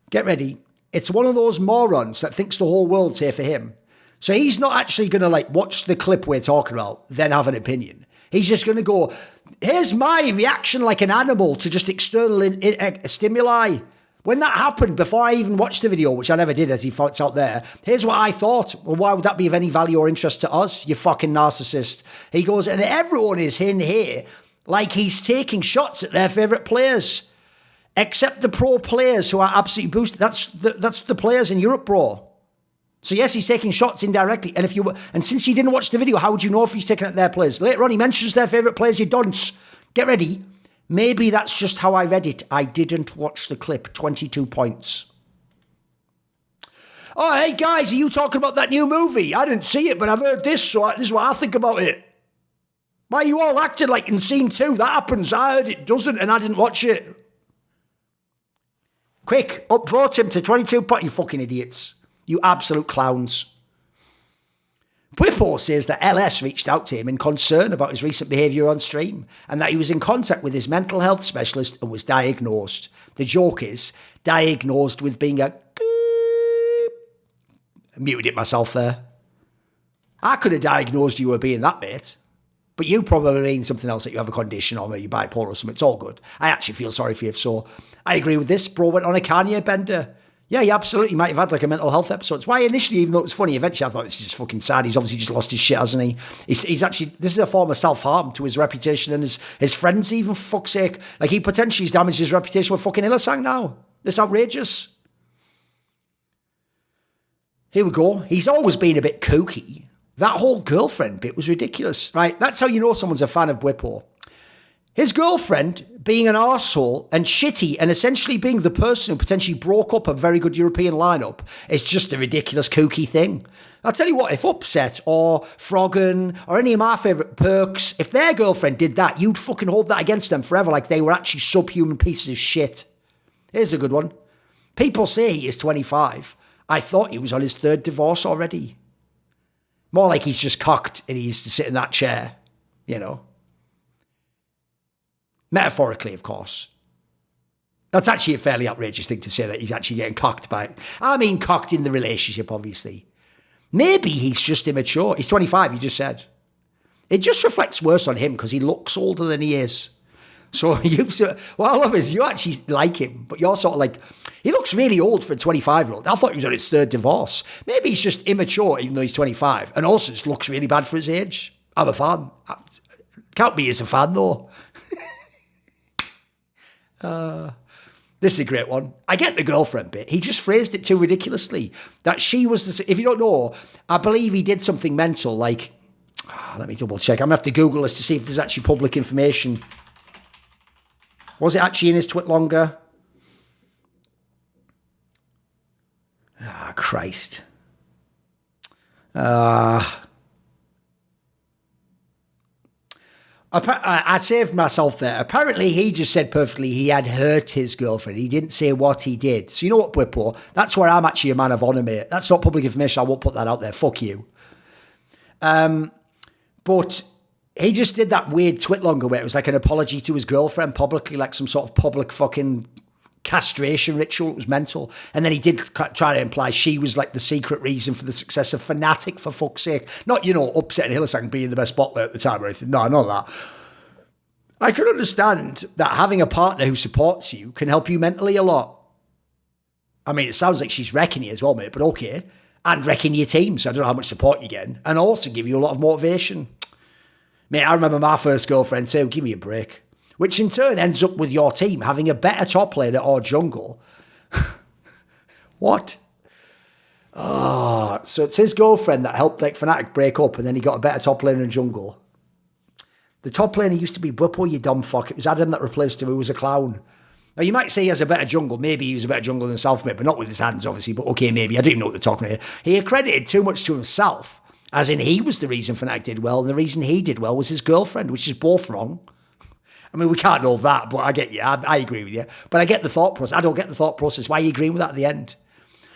Get ready. It's one of those morons that thinks the whole world's here for him. So he's not actually going to watch the clip we're talking about, then have an opinion. He's just going to go, here's my reaction like an animal to just external stimuli. When that happened, before I even watched the video, which I never did as he fights out there, here's what I thought. Well, why would that be of any value or interest to us, you fucking narcissist? He goes, and everyone is in here like he's taking shots at their favourite players. Except the pro players who are absolutely boosted. That's the players in Europe, bro. So yes, he's taking shots indirectly. And since you didn't watch the video, how would you know if he's taking at their players? Later on, he mentions their favourite players, you dunce. Get ready. Maybe that's just how I read it. I didn't watch the clip. 22 points. Oh, hey guys, are you talking about that new movie? I didn't see it, but I've heard this, so this is what I think about it. Why are you all acting like in scene 2? That happens. I heard it doesn't, and I didn't watch it. Quick, upvote him to 22 points, you fucking idiots. You absolute clowns. Bwipo says that LS reached out to him in concern about his recent behaviour on stream and that he was in contact with his mental health specialist and was diagnosed. The joke is, diagnosed with being a... I muted it myself there. I could have diagnosed you were being that, mate. But you probably mean something else, that you have a condition or maybe bipolar or something. It's all good. I actually feel sorry for you if so. I agree with this. Bro went on a Kanye bender. Yeah, he absolutely might have had like a mental health episode. It's why initially, even though it was funny, eventually I thought this is just fucking sad. He's obviously just lost his shit, hasn't he? He's actually, this is a form of self-harm to his reputation and his friends even, for fuck's sake. Like he potentially has damaged his reputation with fucking Illasang now. This outrageous. Here we go. He's always been a bit kooky. That whole girlfriend bit was ridiculous, right? That's how you know someone's a fan of Bwipo. His girlfriend being an arsehole and shitty and essentially being the person who potentially broke up a very good European lineup is just a ridiculous kooky thing. I'll tell you what, if Upset or Froggen or any of my favourite perks, if their girlfriend did that, you'd fucking hold that against them forever like they were actually subhuman pieces of shit. Here's a good one. People say he is 25. I thought he was on his third divorce already. More like he's just cocked and he used to sit in that chair, you know. Metaphorically, of course. That's actually a fairly outrageous thing to say, that he's actually getting cocked by... I mean, cocked in the relationship, obviously. Maybe he's just immature. He's 25, you just said. It just reflects worse on him because he looks older than he is. So what I love is you actually like him, but you're sort of like, he looks really old for a 25-year-old. I thought he was on his third divorce. Maybe he's just immature even though he's 25 and also just looks really bad for his age. I'm a fan. Count me as a fan though. This is a great one. I get the girlfriend bit. He just phrased it too ridiculously. That she was if you don't know, I believe he did something mental like, let me double check. I'm going to have to Google this to see if there's actually public information. Was it actually in his twit longer? Ah, Christ. I saved myself there. Apparently, he just said perfectly he had hurt his girlfriend. He didn't say what he did. So you know what, Bwipo? That's where I'm actually a man of honour, mate. That's not public information. I won't put that out there. Fuck you. But he just did that weird twit longer where it was like an apology to his girlfriend publicly, like some sort of public fucking castration ritual. It was mental. And then he did try to imply she was like the secret reason for the success of Fnatic, for fuck's sake. Not, you know, upsetting Hylissang being the best bot player at the time or anything. No, none of that. I can understand that having a partner who supports you can help you mentally a lot. I mean, it sounds like she's wrecking you as well, mate, but okay. And wrecking your team, so I don't know how much support you're getting. And also give you a lot of motivation. Mate, I remember my first girlfriend too. Give me a break. Which in turn ends up with your team having a better top laner or jungle. What? Oh, so it's his girlfriend that helped like Fnatic break up and then he got a better top laner and jungle. The top laner used to be Bwipo, you dumb fuck. It was Adam that replaced him, who was a clown. Now, you might say he has a better jungle. Maybe he was a better jungle than Selfmade, but not with his hands, obviously. But okay, maybe. I don't even know what they're talking about here. He accredited too much to himself. As in, he was the reason Fnatic did well, and the reason he did well was his girlfriend, which is both wrong. I mean, we can't know that, but I get you. I agree with you. But I get the thought process. I don't get the thought process. Why are you agreeing with that at the end?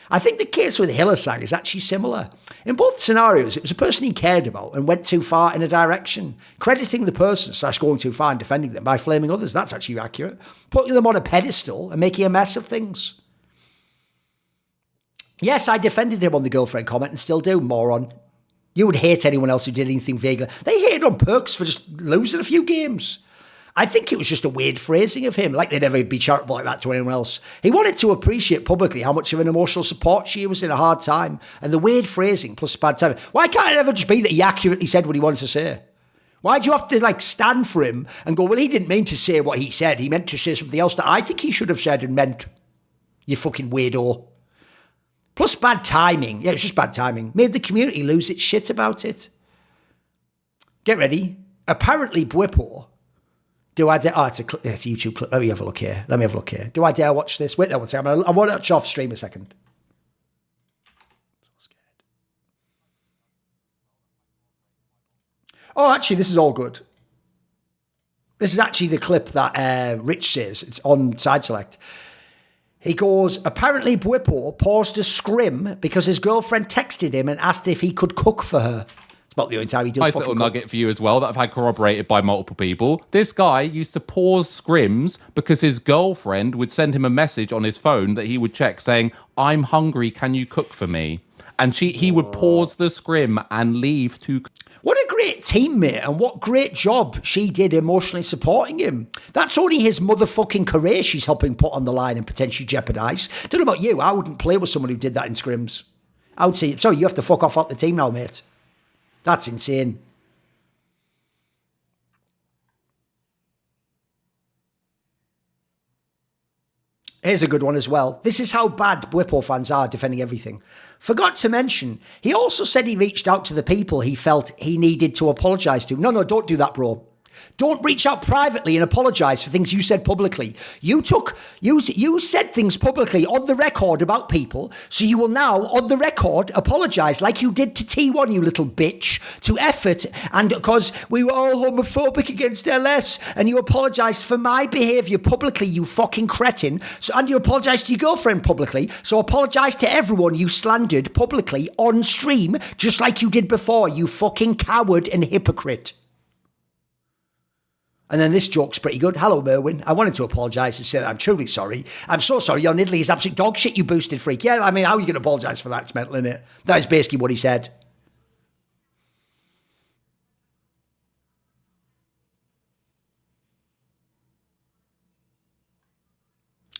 I think the case with Hylissang is actually similar. In both scenarios, it was a person he cared about and went too far in a direction. Crediting the person / going too far and defending them by flaming others, that's actually accurate. Putting them on a pedestal and making a mess of things. Yes, I defended him on the girlfriend comment and still do, moron. You would hate anyone else who did anything vaguely. They hated on Perks for just losing a few games. I think it was just a weird phrasing of him, like they'd never be charitable like that to anyone else. He wanted to appreciate publicly how much of an emotional support she was in a hard time, and the weird phrasing plus bad timing. Why can't it ever just be that he accurately said what he wanted to say? Why do you have to like stand for him and go, well, he didn't mean to say what he said. He meant to say something else that I think he should have said and meant. You fucking weirdo. Plus bad timing. Yeah, it was just bad timing. Made the community lose its shit about it. Get ready. Apparently, Bwipo... Do I dare... Oh, it's a YouTube clip. Let me have a look here. Do I dare watch this? Wait there one second. I want to watch off stream a second. So scared. Oh, actually, this is all good. This is actually the clip that Rich says. It's on Side Select. He goes, apparently Bwipo paused a scrim because his girlfriend texted him and asked if he could cook for her. About the only time he does.
Nice little nugget for you as well that I've had corroborated by multiple people. This guy used to pause scrims because his girlfriend would send him a message on his phone that he would check saying, "I'm hungry, can you cook for me?" And he would pause the scrim and leave to...
What a a great teammate and what great job she did emotionally supporting him. That's only his motherfucking career she's helping put on the line and potentially jeopardise. Don't know about you, I wouldn't play with someone who did that in scrims. I would say, sorry, you have to fuck off out the team now, mate. That's insane. Here's a good one as well. This is how bad Bwipo fans are defending everything. Forgot to mention, he also said he reached out to the people he felt he needed to apologise to. No, don't do that, bro. Don't reach out privately and apologise for things you said publicly. You said things publicly on the record about people, so you will now, on the record, apologise like you did to T1, you little bitch, to Effort, and because we were all homophobic against LS, and you apologised for my behaviour publicly, you fucking cretin, and you apologised to your girlfriend publicly, so apologise to everyone you slandered publicly on stream, just like you did before, you fucking coward and hypocrite. And then this joke's pretty good. Hello, Merwin. I wanted to apologise and say that I'm truly sorry. I'm so sorry. Your Niddly is absolute dog shit, you boosted freak. Yeah, I mean, how are you going to apologise for that? It's mental, isn't it? That is basically what he said.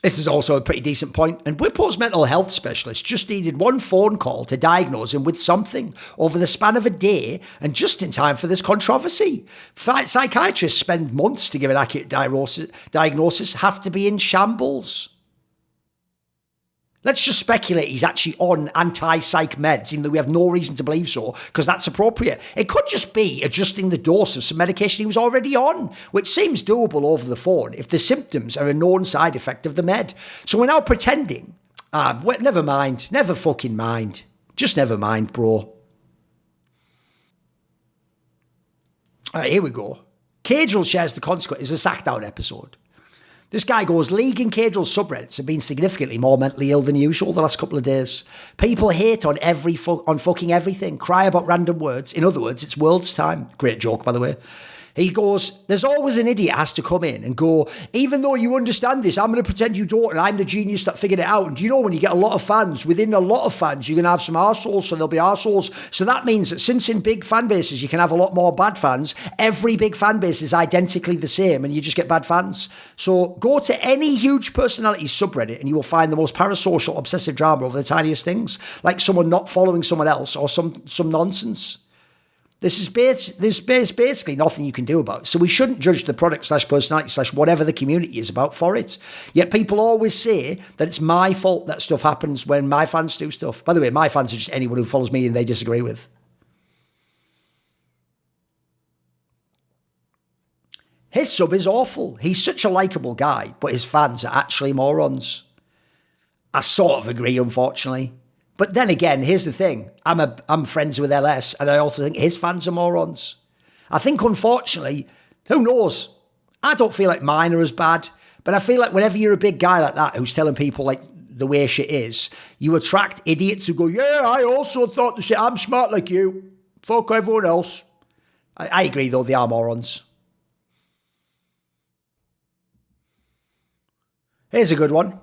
This is also a pretty decent point. And Bwipo's mental health specialist just needed one phone call to diagnose him with something over the span of a day and just in time for this controversy. Psychiatrists spend months to give an accurate diagnosis, have to be in shambles. Let's just speculate he's actually on anti-psych meds, even though we have no reason to believe so, because that's appropriate. It could just be adjusting the dose of some medication he was already on, which seems doable over the phone if the symptoms are a known side effect of the med. So we're now pretending. Never mind. Never fucking mind. Just never mind, bro. All right, here we go. Caedrel shares the consequence. It's a Sackdown episode. This guy goes, League and Caedrel subreddits have been significantly more mentally ill than usual the last couple of days. People hate on fucking everything, cry about random words. In other words, it's world's time. Great joke, by the way. He goes, there's always an idiot has to come in and go, even though you understand this, I'm going to pretend you don't, and I'm the genius that figured it out. And do you know when you get a lot of fans, within a lot of fans, you're going to have some arseholes, so there'll be arseholes. So that means that since in big fan bases you can have a lot more bad fans, every big fan base is identically the same and you just get bad fans. So go to any huge personality subreddit and you will find the most parasocial, obsessive drama over the tiniest things, like someone not following someone else or some nonsense. There's basically nothing you can do about it. So we shouldn't judge the product / personality / whatever the community is about for it. Yet people always say that it's my fault that stuff happens when my fans do stuff. By the way, my fans are just anyone who follows me and they disagree with. His sub is awful. He's such a likeable guy, but his fans are actually morons. I sort of agree, unfortunately. But then again, here's the thing. I'm friends with LS, and I also think his fans are morons. I think, unfortunately, who knows? I don't feel like mine are as bad, but I feel like whenever you're a big guy like that who's telling people like the way shit is, you attract idiots who go, yeah, I also thought the shit. I'm smart like you. Fuck everyone else. I agree, though, they are morons. Here's a good one.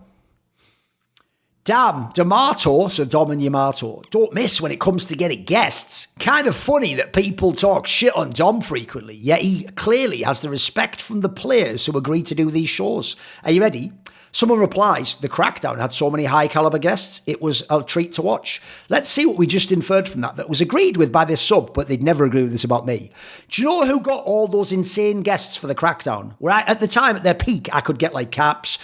Damn, D'Amato, so Dom and Yamato, don't miss when it comes to getting guests. Kind of funny that people talk shit on Dom frequently, yet he clearly has the respect from the players who agreed to do these shows. Are you ready? Someone replies, the Crackdown had so many high caliber guests, it was a treat to watch. Let's see what we just inferred from that was agreed with by this sub, but they'd never agree with this about me. Do you know who got all those insane guests for the Crackdown? Where at the time, at their peak, I could get like Caps,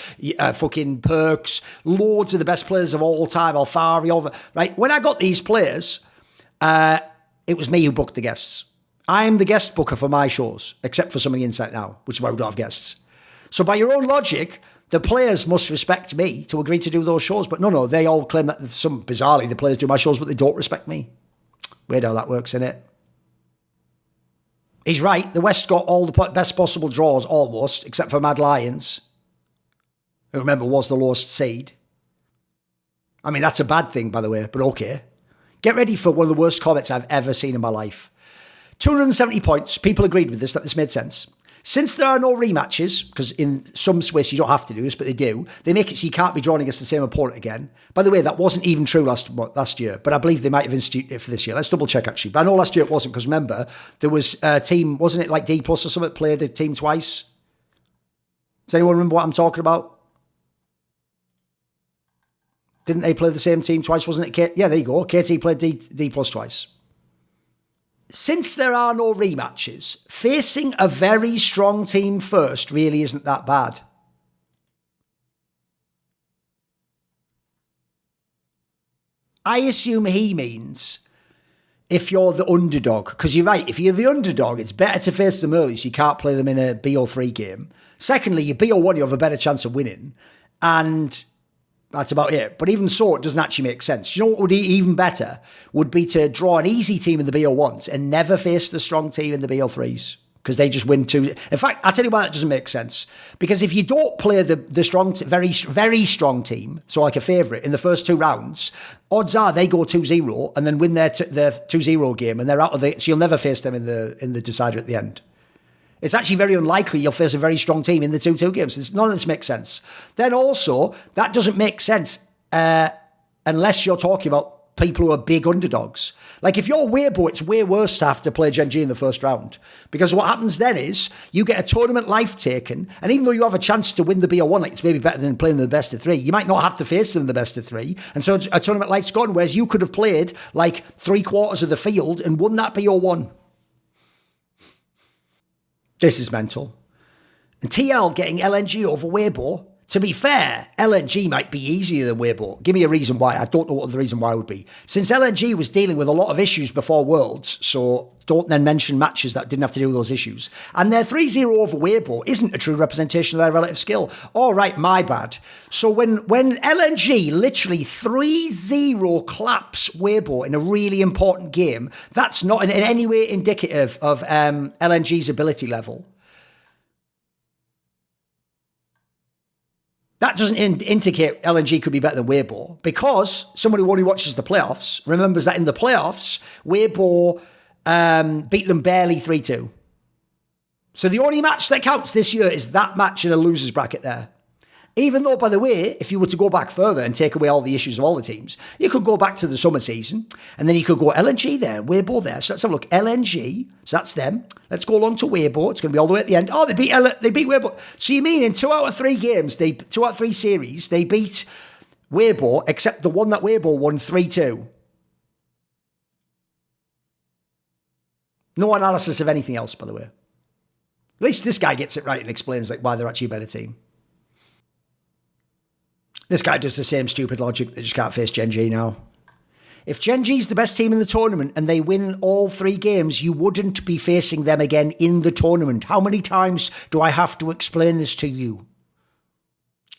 fucking Perks, loads of the best players of all time, Alfari, right? When I got these players, it was me who booked the guests. I'm the guest booker for my shows, except for some of the Insight Now, which is why we don't have guests. So by your own logic, the players must respect me to agree to do those shows. But no, they all claim that bizarrely, the players do my shows, but they don't respect me. Weird how that works, innit? He's right. The West got all the best possible draws, almost, except for Mad Lions, who, remember, was the lowest seed. I mean, that's a bad thing, by the way, but okay. Get ready for one of the worst comments I've ever seen in my life. 270 points. People agreed with this, that this made sense. Since there are no rematches, because in some Swiss you don't have to do this, but they do, they make it so you can't be drawn against the same opponent again. By the way, that wasn't even true last year, but I believe they might have instituted it for this year. Let's double check actually. But I know last year it wasn't, because remember, there was a team, wasn't it like D plus or something, that played a team twice? Does anyone remember what I'm talking about? Didn't they play the same team twice? Wasn't it? Yeah, there you go. KT played D plus twice. Since there are no rematches, facing a very strong team first really isn't that bad. I assume he means if you're the underdog, because you're right, if you're the underdog, it's better to face them early so you can't play them in a BO3 game. Secondly, your BO1, you have a better chance of winning. And that's about it. But even so, it doesn't actually make sense. You know what would be even better? Would be to draw an easy team in the BO1s and never face the strong team in the BO3s. Because they just win two. In fact, I'll tell you why that doesn't make sense. Because if you don't play the strong, very strong team, so like a favourite, in the first 2 rounds, odds are they go 2-0 and then win their 2-0 game and they're out of the. So you'll never face them in the decider at the end. It's actually very unlikely you'll face a very strong team in the 2-2 games. None of this makes sense. Then also, that doesn't make sense unless you're talking about people who are big underdogs. Like if you're Weibo, it's way worse to have to play Gen.G in the first round. Because what happens then is you get a tournament life taken, and even though you have a chance to win the BO1, like it's maybe better than playing the best of 3, you might not have to face them in the best of 3. And so a tournament life's gone, whereas you could have played like 3/4 of the field and won that BO1. This is mental. And TL getting LNG over Weibo. To be fair, LNG might be easier than Weibo. Give me a reason why. I don't know what the reason why would be. Since LNG was dealing with a lot of issues before Worlds, so don't then mention matches that didn't have to deal with those issues. And their 3-0 over Weibo isn't a true representation of their relative skill. All right, my bad. So when LNG literally 3-0 claps Weibo in a really important game, that's not in any way indicative of LNG's ability level. That doesn't indicate LNG could be better than Weibo, because someone who only watches the playoffs remembers that in the playoffs, Weibo beat them barely 3-2. So the only match that counts this year is that match in a loser's bracket there. Even though, by the way, if you were to go back further and take away all the issues of all the teams, you could go back to the summer season, and then you could go LNG there, Weibo there. So let's have a look. LNG, so that's them. Let's go along to Weibo. It's going to be all the way at the end. Oh, they beat Weibo. So you mean in 2 out of 3 games, 2 out of 3 series, they beat Weibo, except the one that Weibo won 3-2. No analysis of anything else, by the way. At least this guy gets it right and explains like why they're actually a better team. This guy does the same stupid logic. They just can't face Gen.G now. If Gen.G's the best team in the tournament and they win all 3 games, you wouldn't be facing them again in the tournament. How many times do I have to explain this to you?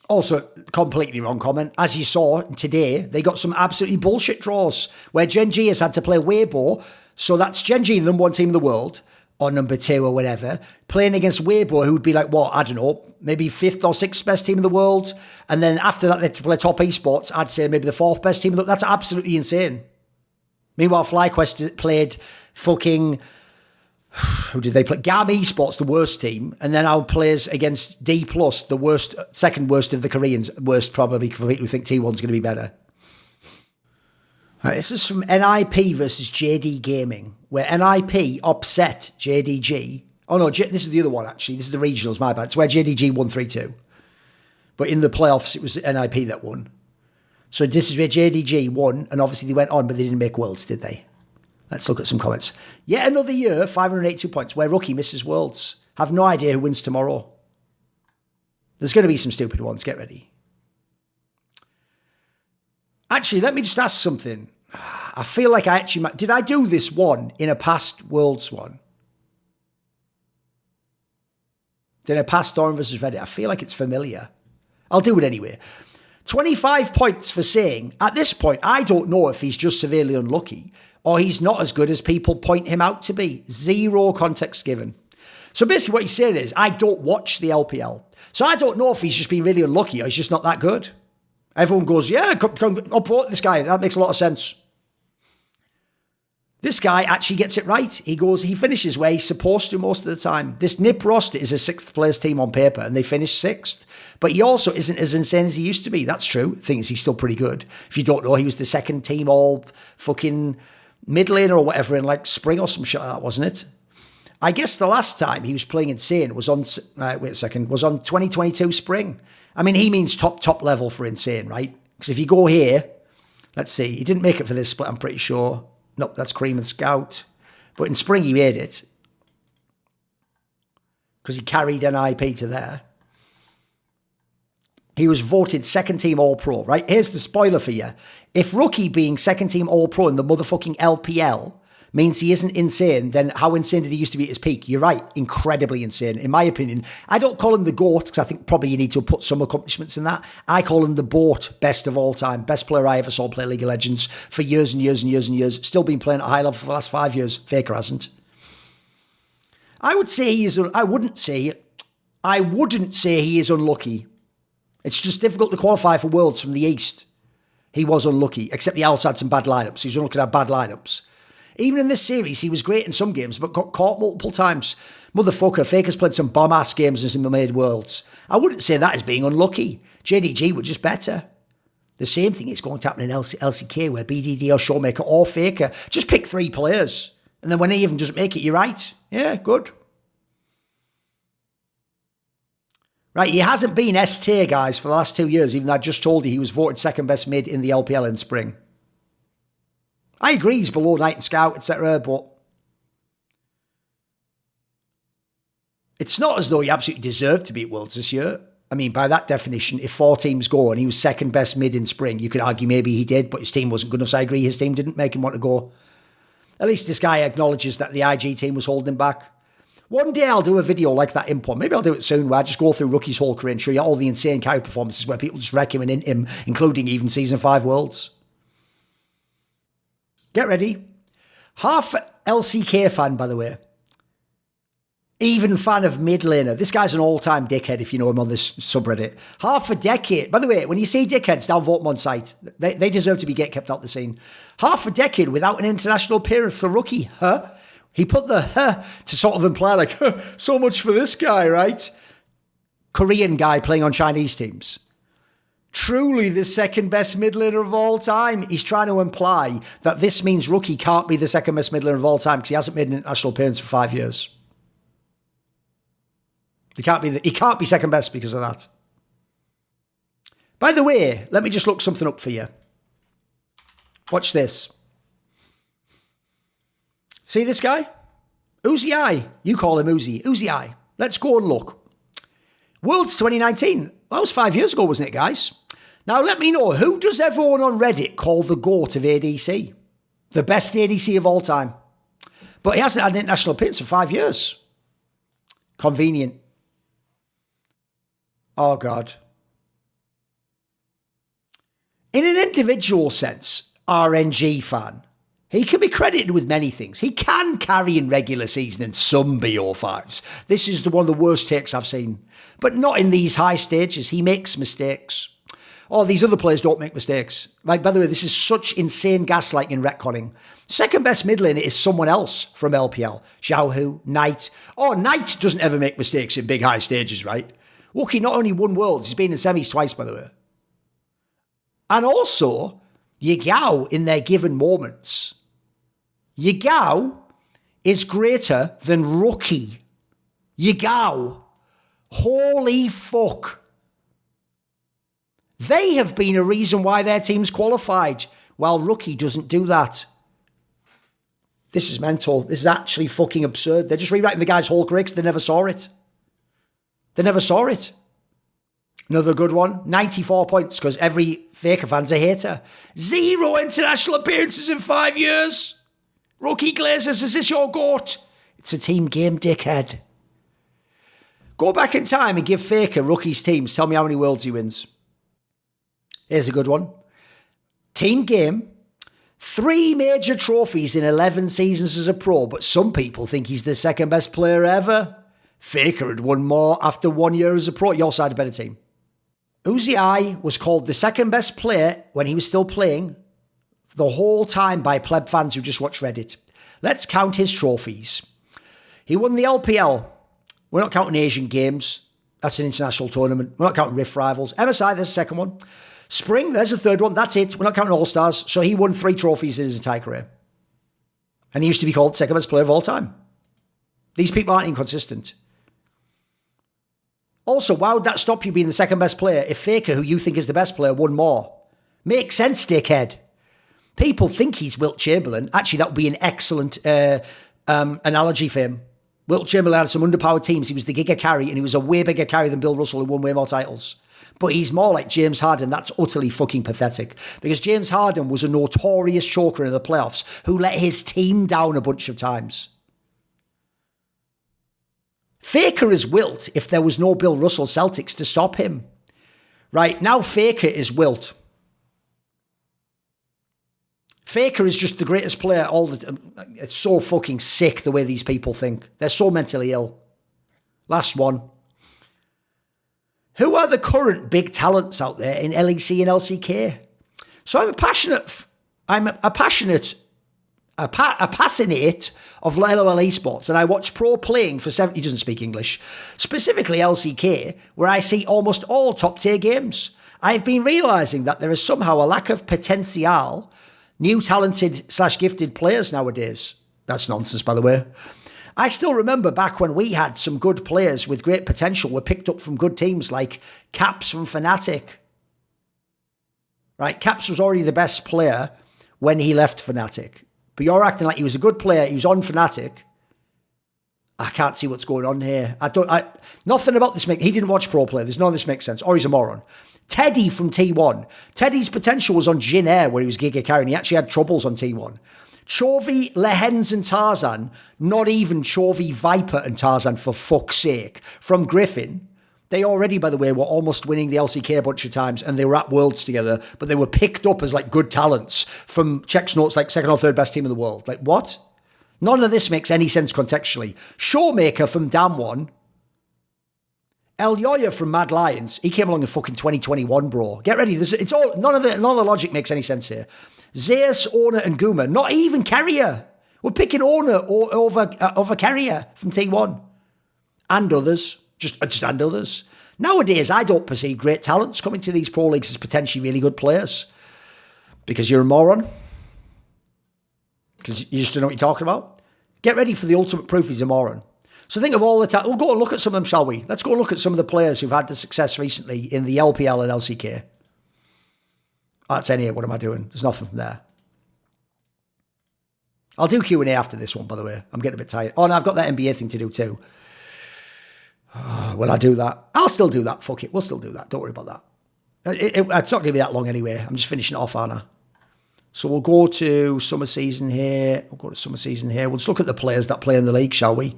Also, completely wrong comment. As you saw today, they got some absolutely bullshit draws where Gen.G has had to play Weibo. So that's Gen.G, the number 1 team in the world, or number 2 or whatever, playing against Weibo, who would be like, what, I don't know, maybe 5th or 6th best team in the world. And then after that, they play top esports, I'd say maybe the 4th best team. That's absolutely insane. Meanwhile, FlyQuest played fucking, who did they play? GAM esports, the worst team. And then our plays against D+, the worst, second worst of the Koreans. Worst probably for people who think T1's going to be better. Right, this is from NIP versus JD Gaming, where NIP upset JDG. Oh no, this is the other one actually. This is the regionals, my bad. It's where JDG won 3-2. But in the playoffs, it was NIP that won. So this is where JDG won, and obviously they went on, but they didn't make Worlds, did they? Let's look at some comments. Yet another year, 582 points, where Rookie misses Worlds. Have no idea who wins tomorrow. There's going to be some stupid ones, get ready. Actually, let me just ask something. I feel like I actually might. Did I do this one in a past Worlds one? Did I pass Thorin versus Reddit? I feel like it's familiar. I'll do it anyway. 25 points for saying, at this point, I don't know if he's just severely unlucky or he's not as good as people point him out to be. 0 context given. So basically what he's saying is, I don't watch the LPL. So I don't know if he's just been really unlucky or he's just not that good. Everyone goes, yeah, come upvote this guy. That makes a lot of sense. This guy actually gets it right. He finishes where he's supposed to most of the time. This NIP roster is a 6th place team on paper, and they finished 6th. But he also isn't as insane as he used to be. That's true. The thing is, he's still pretty good. If you don't know, he was the 2nd team all fucking mid laner or whatever in like spring or some shit like that, wasn't it? I guess the last time he was playing insane was on, was on 2022 spring. I mean, he means top level for insane, right? Because if you go here, let's see, he didn't make it for this split, I'm pretty sure. Nope, that's Cream and Scout. But in spring, he made it. Because he carried an IP to there. He was voted 2nd team All-Pro, right? Here's the spoiler for you. If Rookie being 2nd team All-Pro in the motherfucking LPL means he isn't insane, then how insane did he used to be at his peak? You're right, incredibly insane. In my opinion, I don't call him the GOAT, because I think probably you need to put some accomplishments in that. I call him the BOAT, best of all time, best player I ever saw play League of Legends for years and years and years and years. Still been playing at a high level for the last 5 years. Faker hasn't. I wouldn't say he is unlucky. It's just difficult to qualify for Worlds from the East. He was unlucky, except the outs had some bad lineups. He was unlucky to have bad lineups. Even in this series, he was great in some games, but got caught multiple times. Motherfucker, Faker's played some bomb-ass games in the made Worlds. I wouldn't say that as being unlucky. Gen.G were just better. The same thing is going to happen in LCK, where BDD or Showmaker or Faker just pick 3 players. And then when he even doesn't make it, you're right. Yeah, good. Right, he hasn't been S tier, guys, for the last 2 years, even though I just told you he was voted 2nd best mid in the LPL in spring. I agree he's below Knight and Scout, etc., but it's not as though he absolutely deserved to be at Worlds this year. I mean, by that definition, if 4 teams go and he was 2nd best mid in spring, you could argue maybe he did, but his team wasn't good enough, so I agree his team didn't make him want to go. At least this guy acknowledges that the IG team was holding him back. One day I'll do a video like that import. Maybe I'll do it soon, where I just go through Rookie's whole career and show you all the insane carry performances where people just wreck him and int him, including even Season 5 Worlds. Get ready. Half LCK fan, by the way. Even fan of mid laner. This guy's an all-time dickhead if you know him on this subreddit. Half a decade. By the way, when you see dickheads, downvote them on site. They deserve to be kept out the scene. Half a decade without an international appearance for Rookie. Huh? He put the huh to sort of imply like, so much for this guy, right? Korean guy playing on Chinese teams. Truly the 2nd best mid laner of all time. He's trying to imply that this means Rookie can't be the 2nd best mid laner of all time because he hasn't made an international appearance for 5 years. He can't be 2nd best because of that. By the way, let me just look something up for you. Watch this. See this guy? Uzi Eye. You call him Uzi. Uzi Eye. Let's go and look. Worlds 2019. That was 5 years ago, wasn't it, guys? Now, let me know, who does everyone on Reddit call the GOAT of ADC? The best ADC of all time. But he hasn't had an international appearance for 5 years. Convenient. Oh, God. In an individual sense, RNG fan, he can be credited with many things. He can carry in regular season and some BO5s. This is one of the worst takes I've seen. But not in these high stages. He makes mistakes. Oh, these other players don't make mistakes. Like, by the way, this is such insane gaslighting and retconning. 2nd best mid laner is someone else from LPL. Xiaohu, Knight. Oh, Knight doesn't ever make mistakes in big high stages, right? Wookie not only won Worlds, he's been in semis twice, by the way. And also, Yigao in their given moments. Yigao is greater than Rookie. Yigao. Holy fuck. They have been a reason why their team's qualified, while Rookie doesn't do that. This is mental. This is actually fucking absurd. They're just rewriting the guy's whole career because they never saw it. They never saw it. Another good one. 94 points because every Faker fan's a hater. 0 international appearances in 5 years. Rookie Glazers, is this your GOAT? It's a team game, dickhead. Go back in time and give Faker Rookie's teams. Tell me how many Worlds he wins. Here's a good one. Team game. 3 major trophies in 11 seasons as a pro, but some people think he's the 2nd best player ever. Faker had won more after 1 year as a pro. Your side a better team. Uzi Eye was called the 2nd best player when he was still playing the whole time by pleb fans who just watch Reddit. Let's count his trophies. He won the LPL. We're not counting Asian Games. That's an international tournament. We're not counting Rift Rivals. MSI, there's the second one. Spring, there's the third one. That's it. We're not counting All-Stars. So he won 3 trophies in his entire career. And he used to be called second best player of all time. These people aren't inconsistent. Also, why would that stop you being the second best player if Faker, who you think is the best player, won more? Makes sense, dickhead. People think he's Wilt Chamberlain. Actually, that would be an excellent analogy for him. Wilt Chamberlain had some underpowered teams. He was the giga carry, and he was a way bigger carry than Bill Russell, who won way more titles. But he's more like James Harden. That's utterly fucking pathetic. Because James Harden was a notorious choker in the playoffs who let his team down a bunch of times. Faker is Wilt if there was no Bill Russell Celtics to stop him. Right, now Faker is Wilt. Faker is just the greatest player all the time. It's so fucking sick the way these people think. They're so mentally ill. Last one. Who are the current big talents out there in LEC and LCK? So I'm a passionate of LOL esports, and I watch pro playing for 7. He doesn't speak English. Specifically LCK, where I see almost all top tier games. I've been realizing that there is somehow a lack of potential. New talented / gifted players nowadays. That's nonsense, by the way. I still remember back when we had some good players with great potential were picked up from good teams like Caps from Fnatic. Right, Caps was already the best player when he left Fnatic. But you're acting like he was a good player. He was on Fnatic. I can't see what's going on here. Nothing about this he didn't watch pro play. There's none of this makes sense. Or he's a moron. Teddy from T1. Teddy's potential was on Jin Air, where he was Giga Carry, and he actually had troubles on T1. Chovy, Lehens, and Tarzan, not even Chovy, Viper, and Tarzan, for fuck's sake. From Griffin, they already, by the way, were almost winning the LCK a bunch of times, and they were at Worlds together, but they were picked up as like good talents from Czech's notes, like second or third best team in the world. Like, what? None of this makes any sense contextually. Showmaker from Damwon. El Yoya from Mad Lions. He came along in fucking 2021, bro. Get ready. It's all none of the logic makes any sense here. Zeus, Owner, and Guma. Not even Carrier. We're picking Owner over Carrier from T1. And others. Just and others. Nowadays, I don't perceive great talents coming to these pro leagues as potentially really good players. Because you're a moron. Because you just don't know what you're talking about. Get ready for the ultimate proof he's a moron. So think of all the time. We'll go and look at some of them, shall we? Let's go and look at some of the players who've had the success recently in the LPL and LCK. That's NA. What am I doing? There's nothing from there. I'll do Q&A after this one, by the way. I'm getting a bit tired. Oh, and I've got that NBA thing to do too. Will I do that? I'll still do that. Fuck it. We'll still do that. Don't worry about that. It's not going to be that long anyway. I'm just finishing it off, aren't I? So we'll go to summer season here. We'll just look at the players that play in the league, shall we?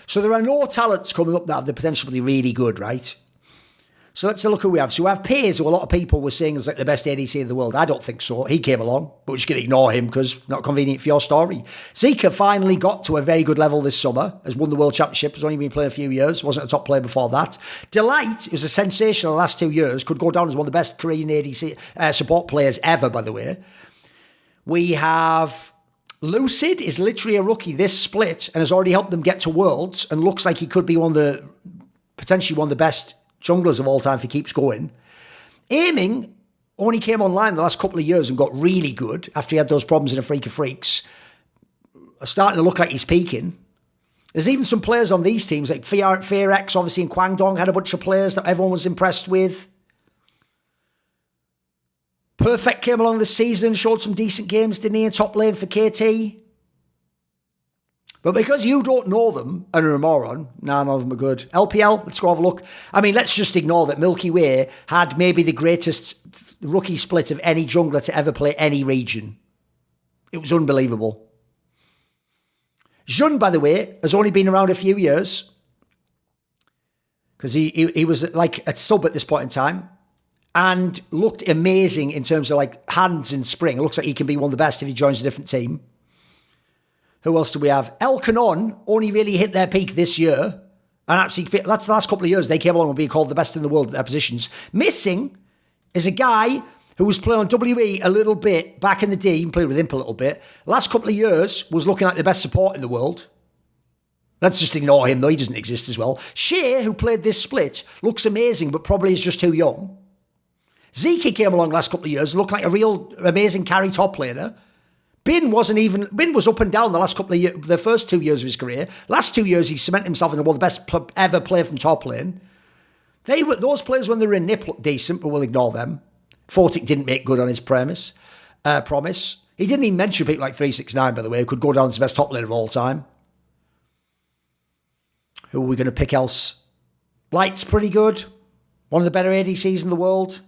So there are no talents coming up that have the potential to be really good, right? So let's look who we have. So we have Piers, who a lot of people were saying is like the best ADC in the world. I don't think so. He came along, but we're just going to ignore him because not convenient for your story. Zika finally got to a very good level this summer, has won the World Championship, has only been playing a few years, wasn't a top player before that. Delight is a sensation in the last 2 years, could go down as one of the best Korean ADC support players ever, by the way. We have Lucid, is literally a rookie this split and has already helped them get to Worlds and looks like he could be potentially one of the best junglers of all time if he keeps going. Aiming only came online the last couple of years and got really good after he had those problems in a Freak of Freaks. Starting to look like he's peaking. There's even some players on these teams, like Fear-X, obviously in Kwangdong, had a bunch of players that everyone was impressed with. Perfect came along this season, showed some decent games, didn't he, in top lane for KT? But because you don't know them and are a moron, none of them are good. LPL, let's go have a look. I mean, let's just ignore that Milky Way had maybe the greatest rookie split of any jungler to ever play any region. It was unbelievable. Jun, by the way, has only been around a few years because he was like a sub at this point in time. And looked amazing in terms of like hands in spring. It looks like he can be one of the best if he joins a different team. Who else do we have? El Canon only really hit their peak this year. And actually, that's the last couple of years they came along and being called the best in the world at their positions. Missing is a guy who was playing on WE a little bit back in the day, and played with Imp a little bit. Last couple of years was looking like the best support in the world. Let's just ignore him, though. He doesn't exist as well. Shea, who played this split, looks amazing, but probably is just too young. Zeke came along last couple of years, looked like a real amazing carry top laner. Bin was up and down the last couple of years, the first 2 years of his career. Last 2 years, he cemented himself into one of the best ever player from top lane. Those players, when they were in Nip, looked decent, but we'll ignore them. Fortic didn't make good on his promise. He didn't even mention people like 369, by the way, who could go down as the best top laner of all time. Who are we going to pick else? Light's pretty good. One of the better ADCs in the world.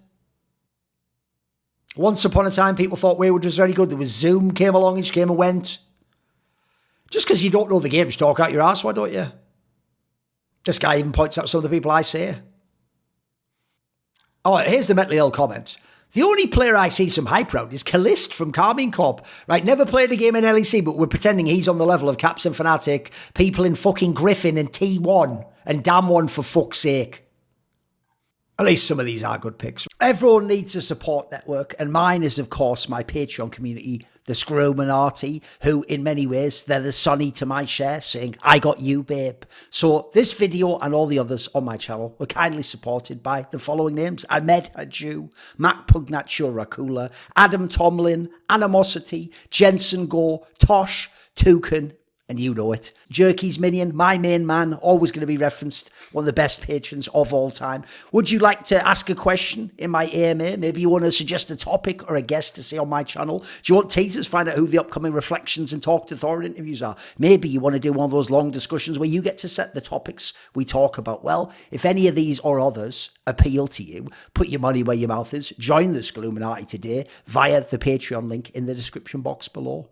Once upon a time, people thought Wayward was very good. There was Zoom came along, he came and went. Just because you don't know the game, just talk out your ass, why don't you? This guy even points out some of the people I say. Oh, here's the mentally ill comment. The only player I see some hype around is Callist from Carmine Corp. Right, never played a game in LEC, but we're pretending he's on the level of Caps and Fnatic, people in fucking Griffin and T1 and Damwon for fuck's sake. At least some of these are good picks. Everyone needs a support network, and mine is, of course, my Patreon community, the Scrominati, who, in many ways, they're the Sonny to my Cher, saying, I got you, babe. So this video and all the others on my channel were kindly supported by the following names: Ahmed Hadjou, Matt Pugnatio Rajcula, Adam Tomlin, Animosity, Jensen Goh, Tosh, Thooorin, and you know it. Jerky's Minion, my main man, always going to be referenced, one of the best patrons of all time. Would you like to ask a question in my AMA? Maybe you want to suggest a topic or a guest to say on my channel? Do you want teasers? Find out who the upcoming Reflections and Talk to Thorin interviews are. Maybe you want to do one of those long discussions where you get to set the topics we talk about. Well, if any of these or others appeal to you, put your money where your mouth is. Join the Scluminati today via the Patreon link in the description box below.